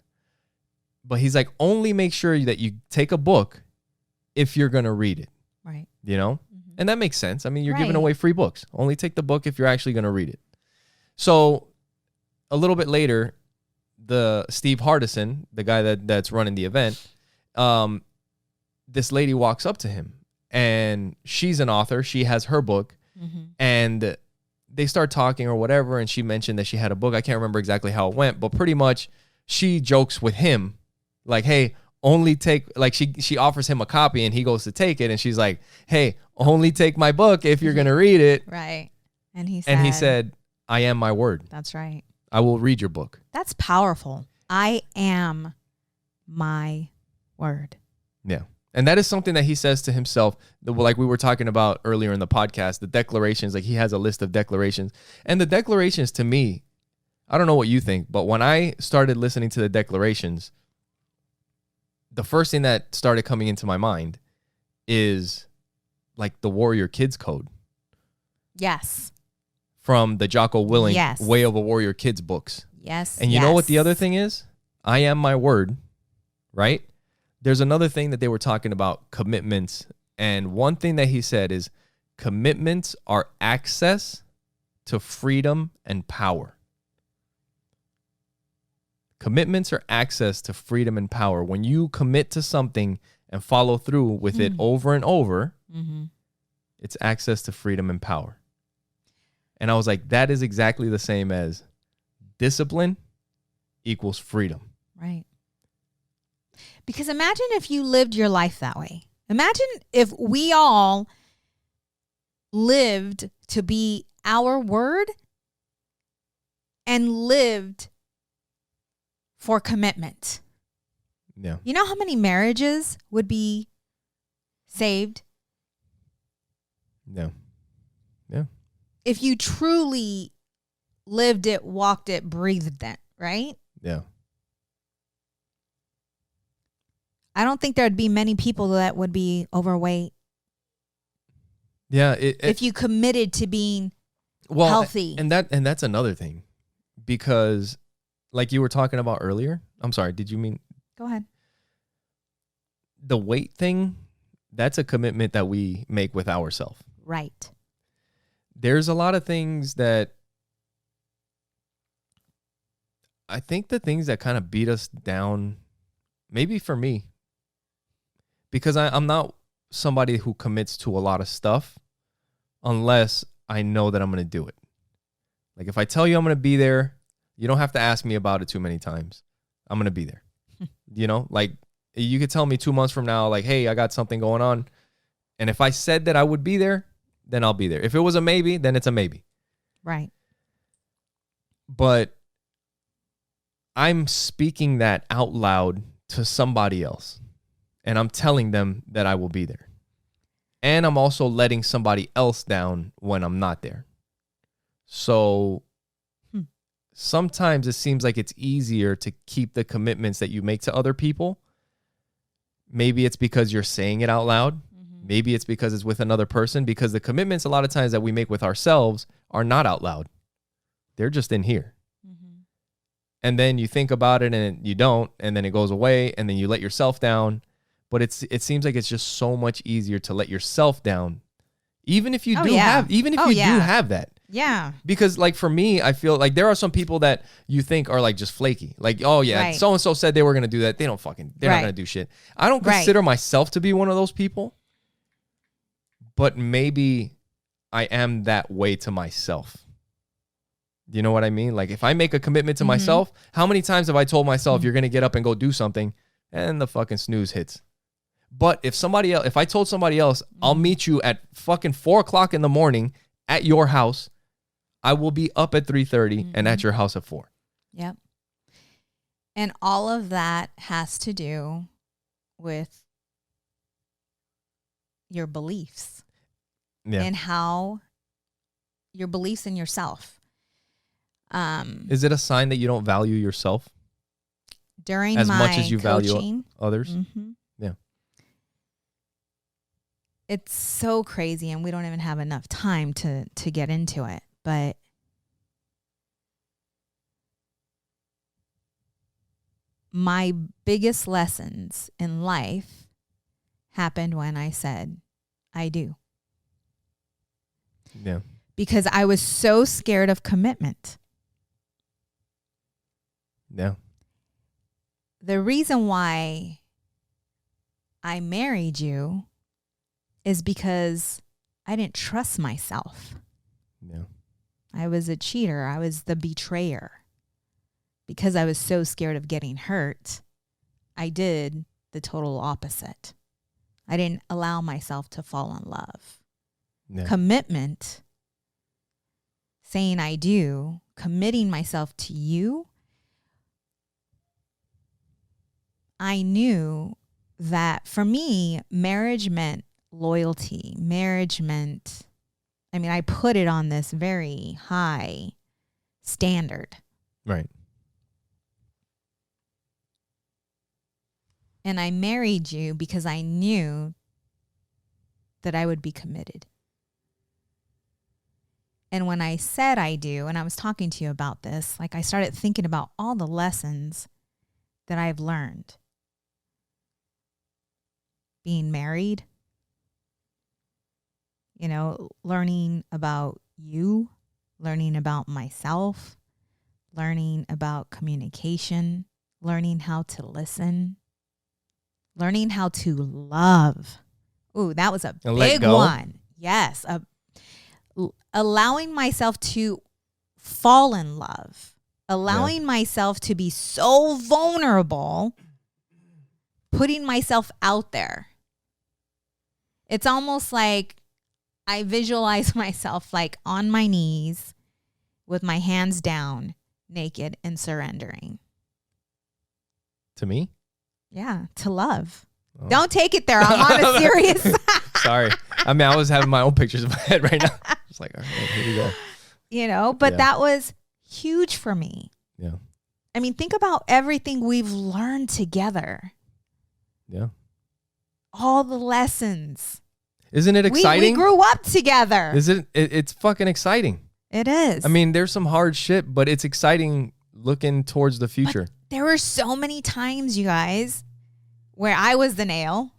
But he's like, only make sure that you take a book if you're going to read it. Right. And that makes sense. I mean, you're giving away free books. Only take the book if you're actually going to read it. So a little bit later, the Steve Hardison, the guy that's running the event, this lady walks up to him, and she's an author. She has her book, and they start talking or whatever, and she mentioned that she had a book. I can't remember exactly how it went, but pretty much she jokes with him, like, hey, only take, like, she offers him a copy, and he goes to take it, and she's like, hey, only take my book if you're going to read it. Right. And he said, I am my word. That's right. I will read your book. That's powerful. I am my word. Yeah. And that is something that he says to himself, like we were talking about earlier in the podcast, the declarations. Like, he has a list of declarations. And the declarations, to me, I don't know what you think, but when I started listening to the declarations, the first thing that started coming into my mind is like the Warrior Kids Code. Yes. From the Jocko Willink Way of a Warrior Kids books. Yes. And you know what the other thing is? I am my word, right? There's another thing that they were talking about, commitments. And one thing that he said is commitments are access to freedom and power. Commitments are access to freedom and power. When you commit to something and follow through with it over and over, it's access to freedom and power. And I was like, that is exactly the same as discipline equals freedom. Right. Because imagine if you lived your life that way. Imagine if we all lived to be our word and lived for commitment. Yeah. You know how many marriages would be saved? Yeah. Yeah. If you truly lived it, walked it, breathed it, right? Yeah. I don't think there'd be many people that would be overweight. Yeah. If you committed to being healthy. And that's another thing, because like you were talking about earlier, I'm sorry, did you mean? Go ahead. The weight thing, that's a commitment that we make with ourselves. Right. There's a lot of things that I think the things that kind of beat us down, maybe for me, because I'm not somebody who commits to a lot of stuff unless I know that I'm going to do it. Like, if I tell you I'm going to be there, you don't have to ask me about it too many times. I'm going to be there. You know, like, you could tell me 2 months from now, like, hey, I got something going on. And if I said that I would be there, then I'll be there. If it was a maybe, then it's a maybe. Right. But I'm speaking that out loud to somebody else. And I'm telling them that I will be there. And I'm also letting somebody else down when I'm not there. So sometimes it seems like it's easier to keep the commitments that you make to other people. Maybe it's because you're saying it out loud. Maybe it's because it's with another person, because the commitments a lot of times that we make with ourselves are not out loud. They're just in here. And then you think about it and you don't, and then it goes away, and then you let yourself down. But it seems like it's just so much easier to let yourself down, even if you do have that. Yeah. Because like for me, I feel like there are some people that you think are like just flaky. Like, oh yeah, so and so said they were gonna do that. They're not gonna do shit. I don't consider myself to be one of those people, but maybe I am that way to myself. You know what I mean? Like, if I make a commitment to myself, how many times have I told myself you're gonna get up and go do something, and the fucking snooze hits? But if I told somebody else, I'll meet you at fucking 4:00 in the morning at your house, I will be up at 3:30 and at your house at 4. Yep. And all of that has to do with your beliefs. Yeah. And how your beliefs in yourself. Is it a sign that you don't value yourself during as my much as you coaching, value others? Yeah. It's so crazy, and we don't even have enough time to get into it. But my biggest lessons in life happened when I said, I do. Yeah. Because I was so scared of commitment. Yeah. the reason why I married you is because I didn't trust myself. Yeah. I was a cheater. I was the betrayer. Because I was so scared of getting hurt, I did the total opposite. I didn't allow myself to fall in love. Yeah. Commitment, saying I do, committing myself to you, I knew that for me, marriage meant loyalty. Marriage meant, I put it on this very high standard. Right. And I married you because I knew that I would be committed. And when I said I do, and I was talking to you about this, like I started thinking about all the lessons that I've learned. Being married, learning about you, learning about myself, learning about communication, learning how to listen, learning how to love. Ooh, that was a big one. Yes. Allowing myself to fall in love, allowing myself to be so vulnerable, putting myself out there. It's almost like I visualize myself like on my knees with my hands down, naked and surrendering. To me? Yeah, to love. Oh. Don't take it there. I'm on a serious side. Sorry. I was having my own pictures in my head right now. It's like, all right, here we go. But that was huge for me. Yeah. Think about everything we've learned together. Yeah. All the lessons. Isn't it exciting? We grew up together. It's fucking exciting. It is. There's some hard shit, but it's exciting looking towards the future. But there were so many times, you guys, where I was the nail.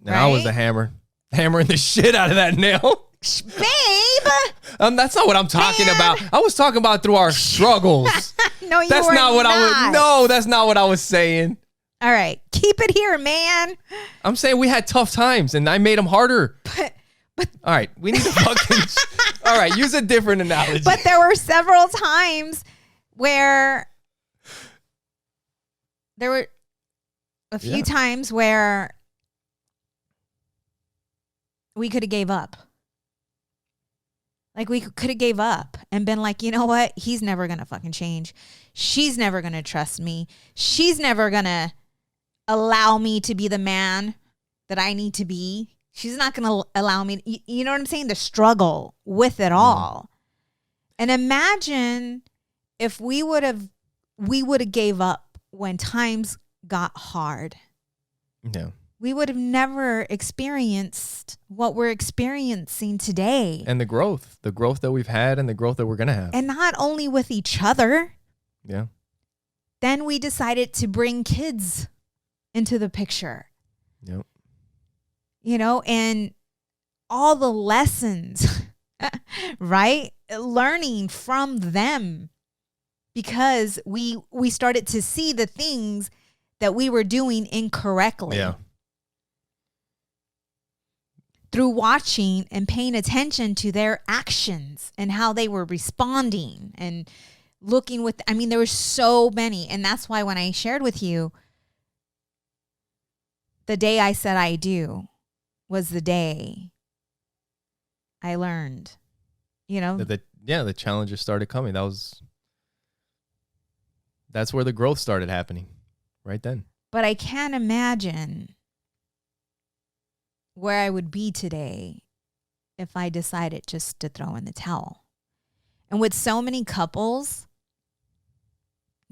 And right? I was the hammer. Hammering the shit out of that nail. Babe. That's not what I'm talking about. I was talking about through our struggles. No, you that's were not what not. No, that's not what I was saying. All right. Keep it here, man. I'm saying we had tough times and I made them harder. But all right. We need to fucking... All right. Use a different analogy. But there were several times where... There were a few times where we could have gave up. Like we could have gave up and been like, you know what? He's never going to fucking change. She's never going to trust me. She's never going to allow me to be the man that I need to be. She's not going to allow me. You know what I'm saying? The struggle with it all. And imagine if we would have gave up when times got hard. Yeah. We would have never experienced what we're experiencing today. And the growth that we've had and the growth that we're going to have. And not only with each other. Yeah. Then we decided to bring kids into the picture. Yep. And all the lessons, right? Learning from them because we started to see the things that we were doing incorrectly. Yeah. Through watching and paying attention to their actions and how they were responding and looking with, there were so many. And that's why when I shared with you, the day I said I do was the day I learned, The challenges started coming. That's where the growth started happening right then. But I can't imagine where I would be today if I decided just to throw in the towel. And with so many couples,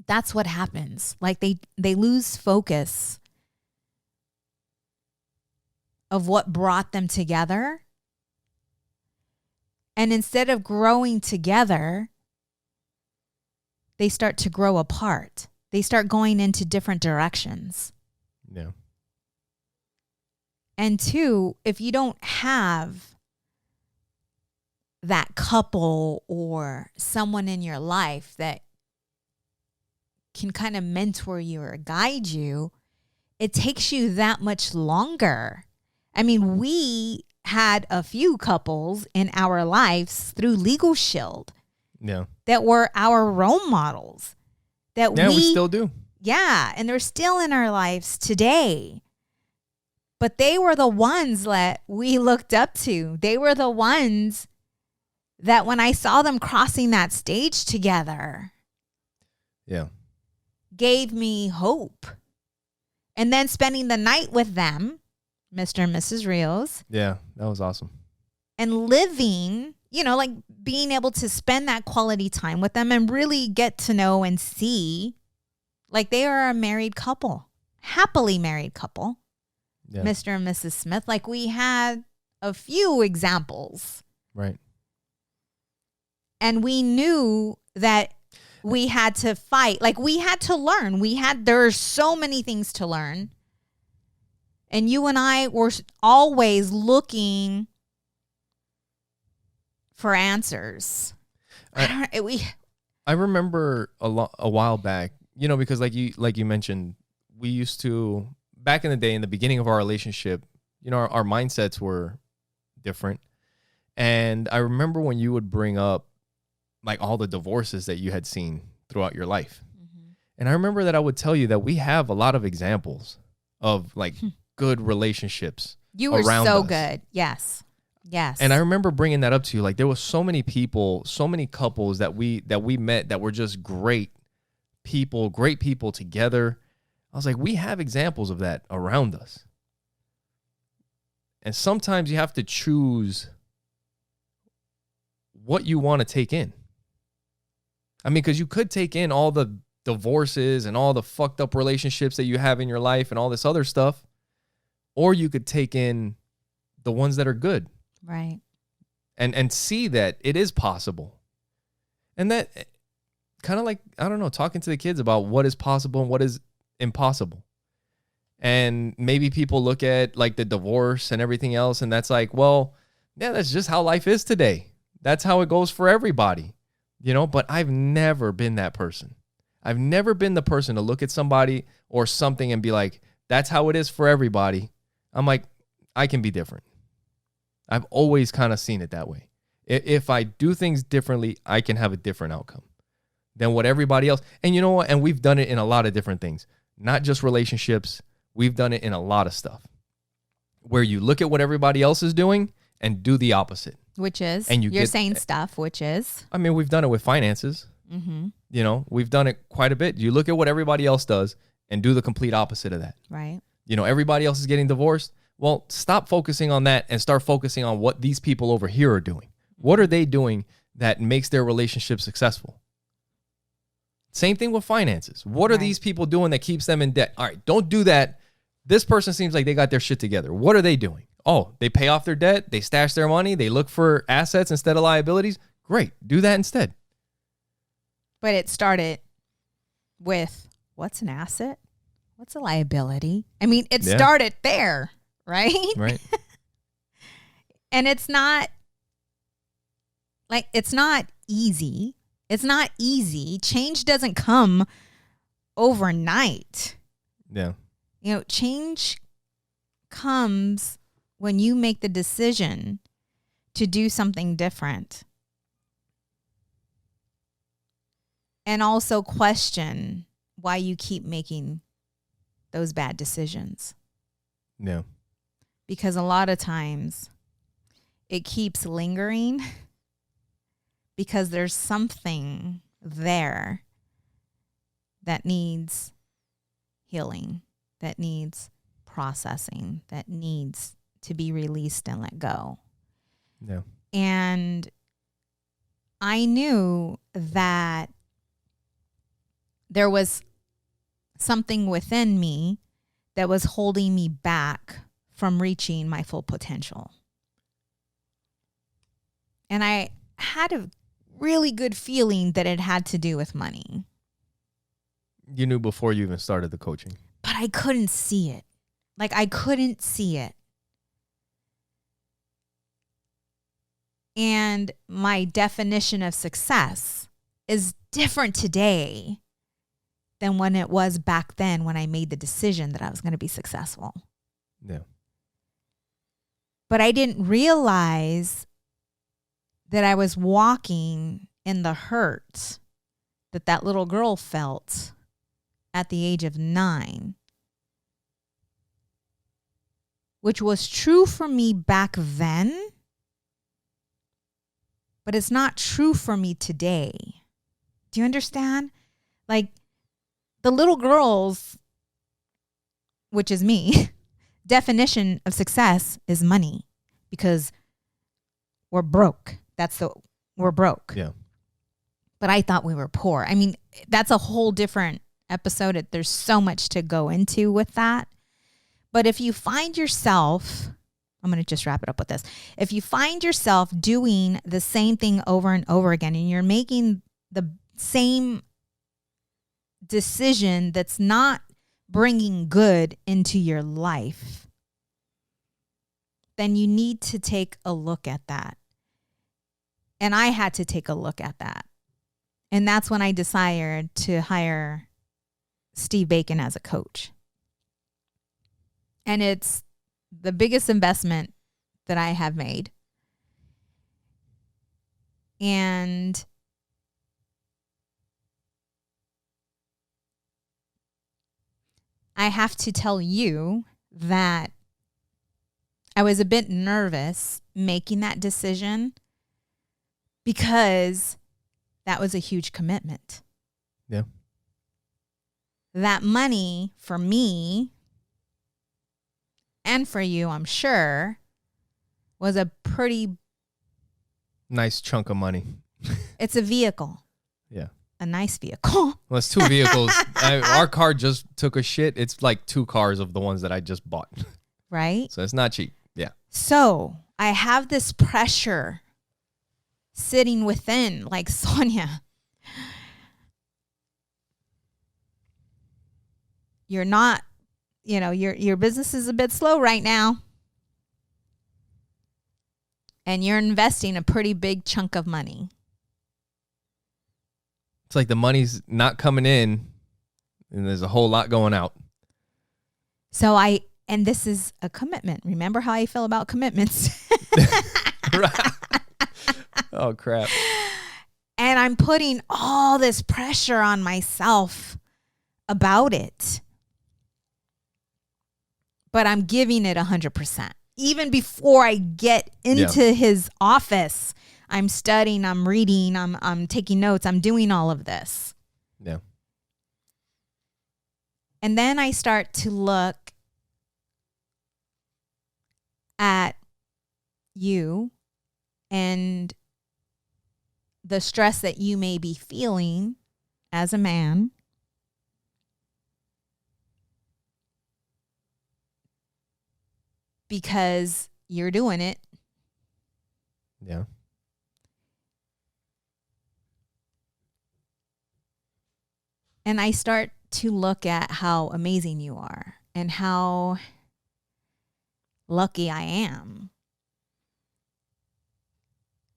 that's what happens. Like they lose focus of what brought them together. And instead of growing together, they start to grow apart. They start going into different directions. Yeah. And two, if you don't have that couple or someone in your life that can kind of mentor you or guide you, it takes you that much longer. I mean, we had a few couples in our lives through Legal Shield that were our role models. We still do. Yeah, and they're still in our lives today. But they were the ones that we looked up to. They were the ones that when I saw them crossing that stage together, gave me hope. And then spending the night with them, Mr. and Mrs. Rios. Yeah, that was awesome. And living, like being able to spend that quality time with them and really get to know and see, like they are a married couple, happily married couple, Mr. and Mrs. Smith. Like we had a few examples. Right. And we knew that we had to fight. Like we had to learn. There are so many things to learn. And you and I were always looking for answers. I remember a while back, because like you mentioned, we used to, back in the day, in the beginning of our relationship, our mindsets were different. And I remember when you would bring up like all the divorces that you had seen throughout your life. Mm-hmm. And I remember that I would tell you that we have a lot of examples of like good relationships. You were so good. Yes. Yes. And I remember bringing that up to you. Like there was so many people, so many couples that we met that were just great people together. I was like, we have examples of that around us. And sometimes you have to choose what you want to take in. I mean, because you could take in all the divorces and all the fucked up relationships that you have in your life and all this other stuff, or you could take in the ones that are good. Right. And see that it is possible. And that kind of like, I don't know, talking to the kids about what is possible and what is impossible. And maybe people look at like the divorce and everything else, and that's like, well, yeah, that's just how life is today. That's how it goes for everybody, but I've never been that person. I've never been the person to look at somebody or something and be like, that's how it is for everybody. I'm like, I can be different. I've always kind of seen it that way. If I do things differently, I can have a different outcome than what everybody else. And you know what? And we've done it in a lot of different things, not just relationships. We've done it in a lot of stuff where you look at what everybody else is doing and do the opposite. Which is, and you're saying stuff, which is? I mean, we've done it with finances. Mm-hmm. We've done it quite a bit. You look at what everybody else does and do the complete opposite of that. Right. Everybody else is getting divorced. Well, stop focusing on that and start focusing on what these people over here are doing. What are they doing that makes their relationship successful? Same thing with finances. What are these people doing that keeps them in debt? All right, don't do that. This person seems like they got their shit together. What are they doing? Oh, they pay off their debt. They stash their money. They look for assets instead of liabilities. Great. Do that instead. But it started with, what's an asset? What's a liability? I mean, it started there, right? Right. And it's not easy. It's not easy. Change doesn't come overnight. Yeah. Change comes when you make the decision to do something different. And also question why you keep making those bad decisions. Yeah. Because a lot of times it keeps lingering because there's something there that needs healing, that needs processing, that needs to be released and let go. Yeah. And I knew that there was something within me that was holding me back from reaching my full potential. And I had a really good feeling that it had to do with money. You knew before you even started the coaching. But I couldn't see it. Like, I couldn't see it. And my definition of success is different today than when it was back then when I made the decision that I was going to be successful. Yeah. But I didn't realize that I was walking in the hurt that that little girl felt at the age of 9, which was true for me back then, but it's not true for me today. Do you understand? Like, the little girls, which is me, definition of success is money, because we're broke. We're broke. Yeah. But I thought we were poor. I mean, that's a whole different episode. There's so much to go into with that. But if you find yourself, I'm going to just wrap it up with this. If you find yourself doing the same thing over and over again, and you're making the same decision that's not bringing good into your life, then you need to take a look at that. And I had to take a look at that. And that's when I decided to hire Steve Bacon as a coach. And it's the biggest investment that I have made. And I have to tell you that I was a bit nervous making that decision, because that was a huge commitment. Yeah. That money for me and for you, I'm sure, was a pretty nice chunk of money. It's a vehicle. Yeah. A nice vehicle. Well, it's 2 vehicles. Our car just took a shit. It's like 2 cars of the ones that I just bought. Right? So it's not cheap. Yeah. So I have this pressure sitting within, like, Sonja, you're not, your business is a bit slow right now. And you're investing a pretty big chunk of money. It's like the money's not coming in and there's a whole lot going out. So and this is a commitment. Remember how I feel about commitments. Right. Oh, crap. And I'm putting all this pressure on myself about it. But I'm giving it 100%. Even before I get into his office, I'm studying, I'm reading, I'm taking notes, I'm doing all of this. Yeah. And then I start to look at you and the stress that you may be feeling as a man. Because you're doing it. Yeah. And I start to look at how amazing you are and how lucky I am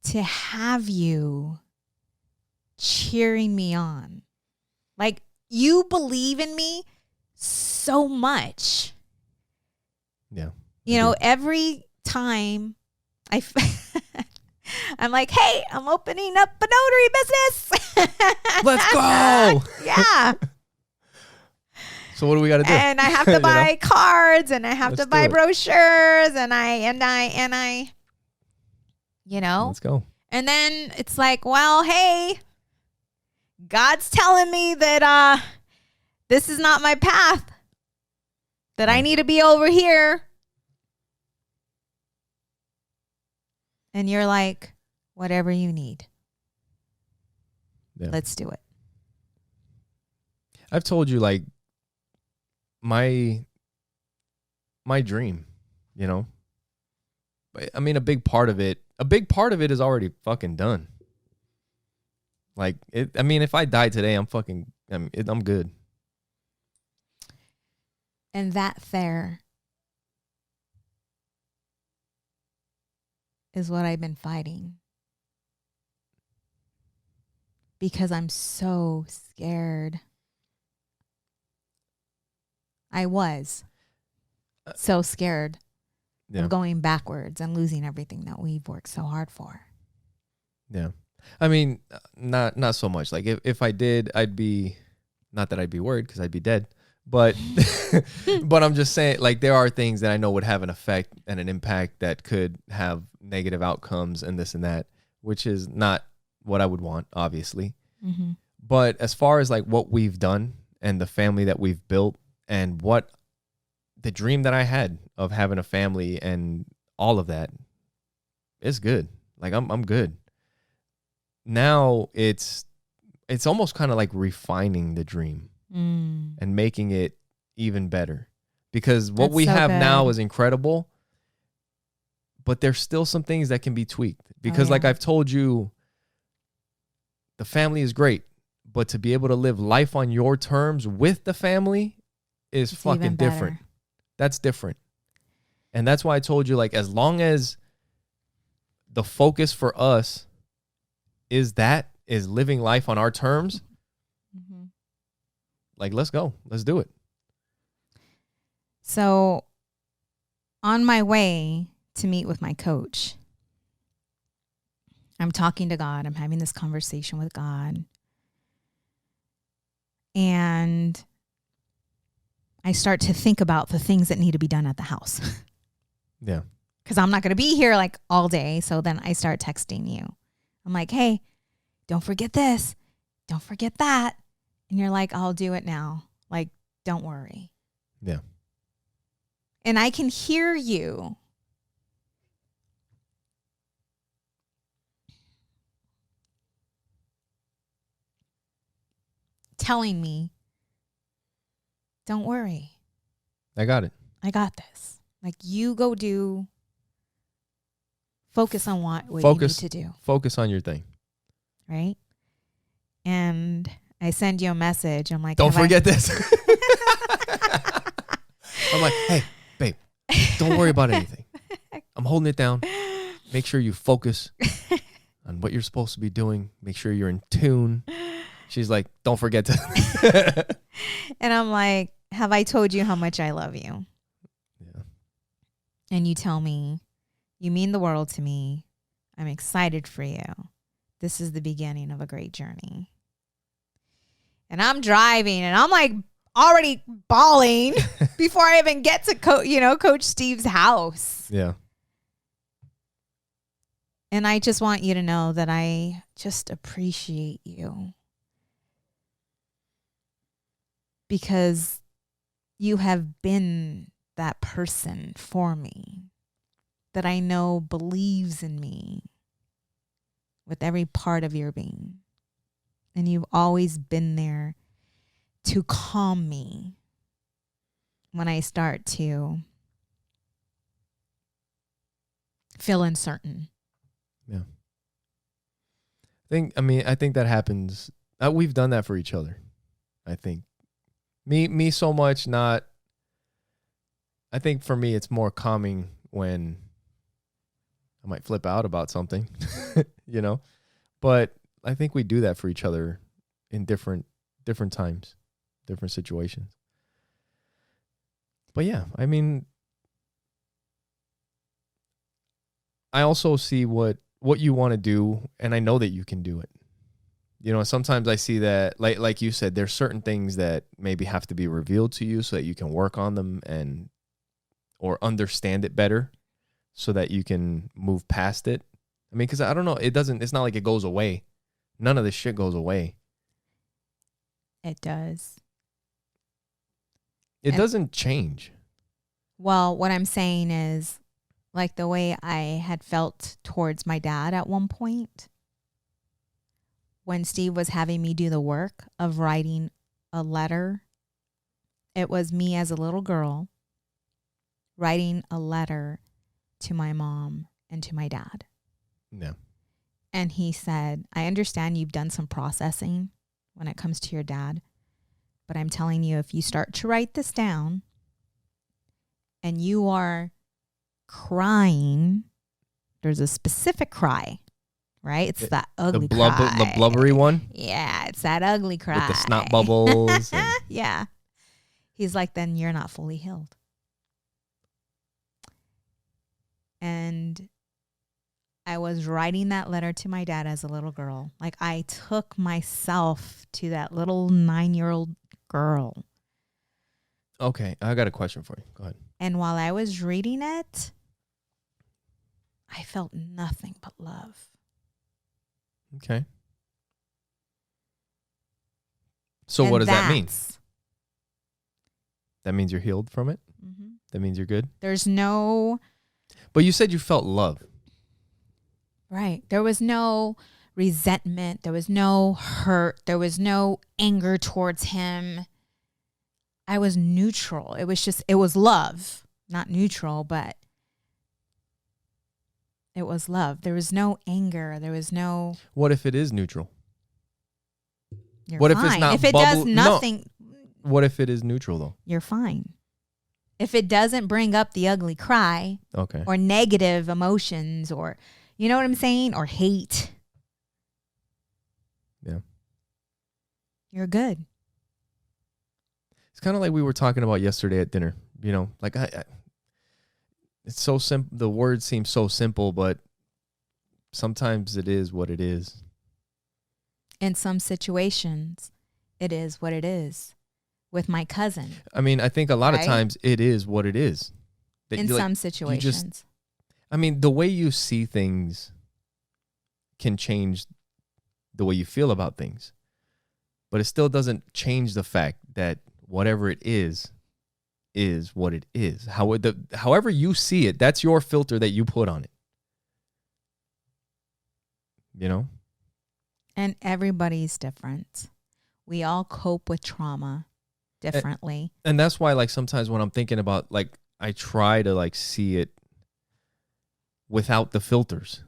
to have you cheering me on. Like, you believe in me so much. Yeah. Every time I'm like, hey, I'm opening up a notary business. Let's go. Yeah. So what do we got to do? And I have to buy cards, and I have to buy brochures, and I Let's go. And then it's like, well, hey, God's telling me that this is not my path, that I need to be over here. And you're like, whatever you need. Yeah. Let's do it. I've told you, like, my dream, I mean, a big part of it is already fucking done. Like, if I die today, I'm good. And that there is what I've been fighting. Because I'm so scared I was so scared of going backwards and losing everything that we've worked so hard for. Yeah. I mean, not so much. Like if I did, I'd be, not that I'd be worried because I'd be dead, but but I'm just saying, like, there are things that I know would have an effect and an impact that could have negative outcomes and this and that, which is not what I would want, obviously. Mm-hmm. But as far as like what we've done and the family that we've built and what the dream that I had of having a family and all of that, it's good. Like I'm good. Now it's almost kind of like refining the dream and making it even better, because what we have now is incredible, but there's still some things that can be tweaked, because like I've told you, the family is great, but to be able to live life on your terms with the family is fucking different. That's different. And that's why I told you, like, as long as the focus for us is living life on our terms, like, let's go. Let's do it. So on my way to meet with my coach, I'm talking to God. I'm having this conversation with God. And I start to think about the things that need to be done at the house. Yeah. Because I'm not going to be here like all day. So then I start texting you. I'm like, hey, don't forget this. Don't forget that. And you're like, I'll do it now. Like, don't worry. Yeah. And I can hear you telling me, don't worry. I got it. I got this. Like, you go focus on what you need to do. Focus on your thing. Right? And I send you a message. I'm like, don't forget this. I'm like, hey, babe, don't worry about anything. I'm holding it down. Make sure you focus on what you're supposed to be doing. Make sure you're in tune. She's like, don't forget to. And I'm like, have I told you how much I love you? Yeah. And you tell me, you mean the world to me. I'm excited for you. This is the beginning of a great journey. And I'm driving and I'm like already bawling before I even get to Coach Steve's house. Yeah. And I just want you to know that I just appreciate you, because you have been that person for me that I know believes in me with every part of your being. And you've always been there to calm me when I start to feel uncertain. Yeah. I think that happens. We've done that for each other. I think me so much, not, I think for me, it's more calming when I might flip out about something, but I think we do that for each other in different times, different situations. But yeah, I mean, I also see what you want to do, and I know that you can do it. Sometimes I see that, like you said, there's certain things that maybe have to be revealed to you so that you can work on them or understand it better so that you can move past it. I mean, because I don't know, it's not like it goes away. None of this shit goes away. It does. It doesn't change. Well, what I'm saying is, like the way I had felt towards my dad at one point, when Steve was having me do the work of writing a letter, it was me as a little girl writing a letter to my mom and to my dad. Yeah. And he said, I understand you've done some processing when it comes to your dad, but I'm telling you, if you start to write this down and you are crying, there's a specific cry, right? It's that ugly cry. The blubbery one? Yeah, it's that ugly cry. With the snot bubbles. Yeah. He's like, then you're not fully healed. And I was writing that letter to my dad as a little girl. Like, I took myself to that little 9-year-old girl. Okay, I got a question for you. Go ahead. And while I was reading it, I felt nothing but love. Okay. So what does that mean? That means you're healed from it? Mm-hmm. That means you're good? There's no... But you said you felt love. Right. There was no resentment. There was no hurt. There was no anger towards him. I was neutral. It was love. Not neutral, but it was love. There was no anger. There was no... What if it is neutral? What fine. If it's not if it does nothing... No. What if it is neutral, though? You're fine. If it doesn't bring up the ugly cry, okay, or negative emotions, or, you know what I'm saying? Or hate. Yeah. You're good. It's kind of like we were talking about yesterday at dinner. You know, like it's so simple. The words seem so simple, but sometimes it is what it is. In some situations, it is what it is. With my cousin. I mean, I think a lot of times it is what it is. In some situations. I mean, the way you see things can change the way you feel about things. But it still doesn't change the fact that whatever it is what it is. However you see it, that's your filter that you put on it. You know? And everybody's different. We all cope with trauma differently. And that's why, like, sometimes when I'm thinking about, like, I try to, like, see it without the filters,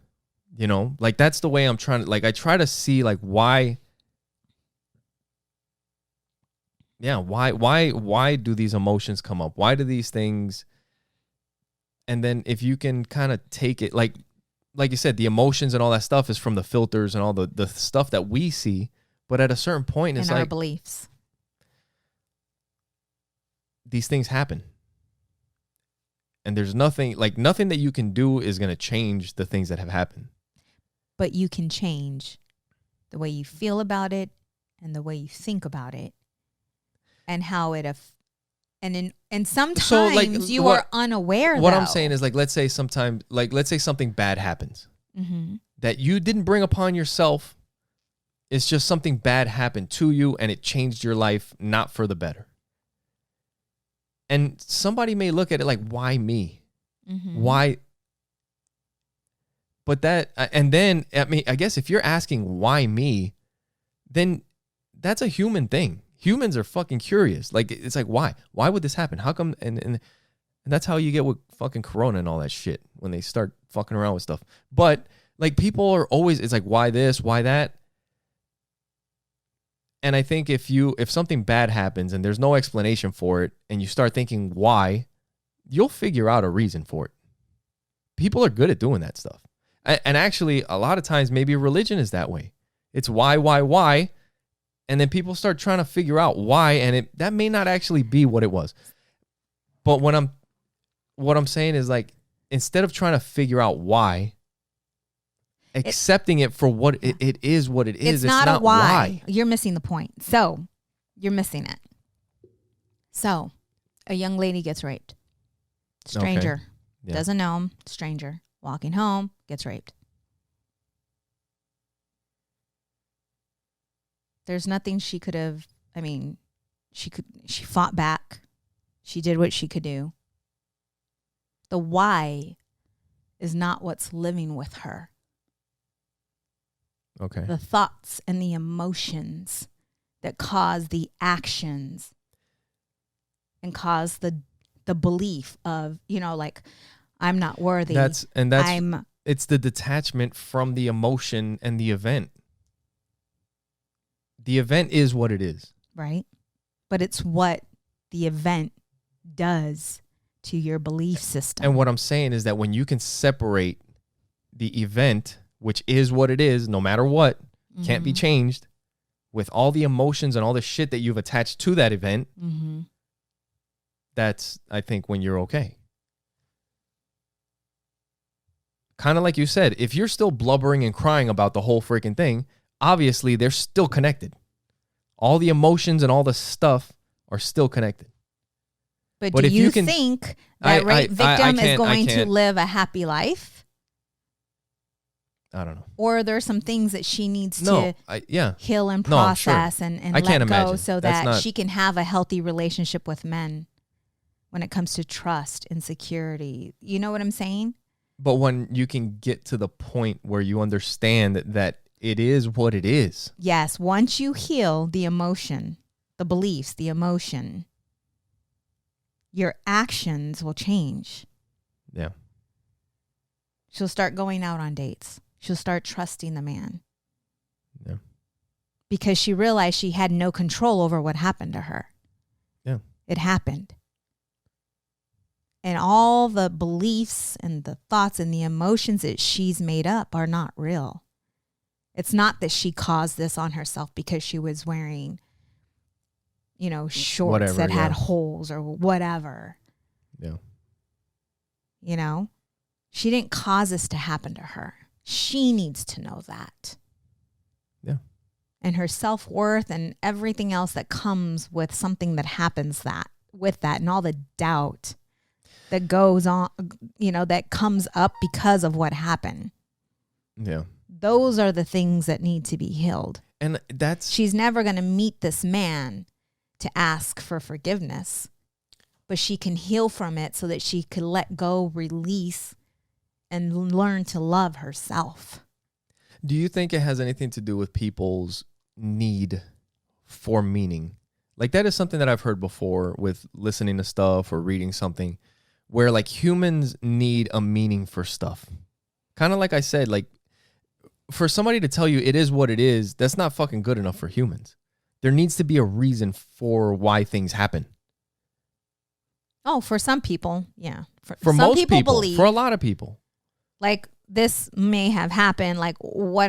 you know? Like, that's the way I'm trying to, like, I try to see, like, why do these emotions come up? Why do these things? And then if you can kind of take it, like you said, the emotions and all that stuff is from the filters and all the stuff that we see. But at a certain point, it's like... our beliefs. These things happen. And there's nothing that you can do is going to change the things that have happened. But you can change the way you feel about it and the way you think about it and how it and sometimes so, like, you are unaware. What I'm saying is, like, let's say something bad happens that you didn't bring upon yourself. It's just something bad happened to you and it changed your life, not for the better. And somebody may look at it like, why me? Why? But and then, I mean, I guess if you're asking why me, then that's a human thing. Humans are fucking curious. Like, it's like, why? Why would this happen? How come? And that's how you get with fucking Corona and all that shit when they start fucking around with stuff. But, like, people are always, it's like, why this? Why that? And I think if something bad happens and there's no explanation for it and you start thinking why, you'll figure out a reason for it. People are good at doing that stuff. And actually, a lot of times, maybe religion is that way. It's why? And then people start trying to figure out why, and that may not actually be what it was. But what I'm saying is, like, instead of trying to figure out why, accepting it for what it is, what it is. It's not a why. You're missing the point. So you're missing it. So a young lady gets raped. Stranger. Okay. Yeah. Doesn't know him. Stranger. Walking home. Gets raped. There's nothing she could have. I mean, she fought back. She did what she could do. The why is not what's living with her. Okay. The thoughts and the emotions that cause the actions and cause the belief of, you know, like, I'm not worthy. It's the detachment from the emotion and the event. The event is what it is. Right. But it's what the event does to your belief system. And what I'm saying is that when you can separate the event, which is what it is, no matter what, can't be changed, with all the emotions and all the shit that you've attached to that event, that's, I think, when you're okay. Kind of like you said, if you're still blubbering and crying about the whole freaking thing, obviously they're still connected. All the emotions and all the stuff are still connected. But do you think that rape victim is going to live a happy life? I don't know. Or are there some things that she needs to heal and process and let go imagine. So that she can have a healthy relationship with men when it comes to trust and security? You know what I'm saying? But when you can get to the point where you understand that it is what it is. Yes. Once you heal the emotion, the beliefs, the emotion, your actions will change. Yeah. She'll start going out on dates. She'll start trusting the man. Yeah. Because she realized she had no control over what happened to her. Yeah. It happened. And all the beliefs and the thoughts and the emotions that she's made up are not real. It's not that she caused this on herself because she was wearing, shorts that had holes or whatever. Yeah. She didn't cause this to happen to her. She needs to know that. Yeah. And her self-worth and everything else that comes with something that happens with that and all the doubt that goes on, that comes up because of what happened. Yeah. Those are the things that need to be healed. And she's never going to meet this man to ask for forgiveness, but she can heal from it so that she could let go, release, and learn to love herself. Do you think it has anything to do with people's need for meaning? Like, that is something that I've heard before with listening to stuff or reading something where, like, humans need a meaning for stuff. Kind of like I said, like, for somebody to tell you it is what it is, that's not fucking good enough for humans. There needs to be a reason for why things happen. Oh, for some people, yeah. For some most people believe, for a lot of people. Like, this may have happened. Like, what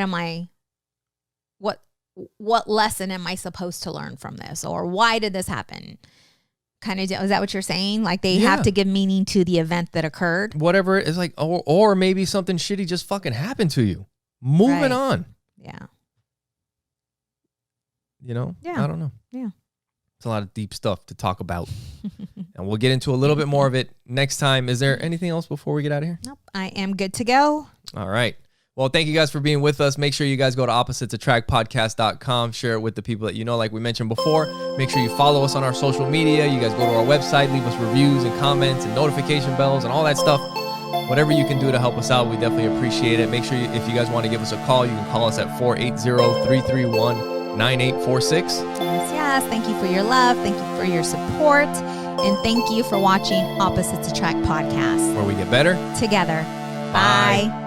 lesson am I supposed to learn from this? Or why did this happen? Kind of, is that what you're saying? Like, they have to give meaning to the event that occurred? Whatever it is, like, or maybe something shitty just fucking happened to you. Moving on. Yeah. Yeah. I don't know. Yeah. It's a lot of deep stuff to talk about. And we'll get into a little bit more of it next time. Is there anything else before we get out of here? Nope. I am good to go. All right. Well, thank you guys for being with us. Make sure you guys go to oppositesattractpodcast.com. Share it with the people that you know, like we mentioned before. Make sure you follow us on our social media. You guys go to our website, leave us reviews and comments and notification bells and all that stuff. Whatever you can do to help us out, we definitely appreciate it. Make sure if you guys want to give us a call, you can call us at 480-331-9846. Yes. Thank you for your love. Thank you for your support. And thank you for watching Opposites Attract Podcast, where we get better together. Bye.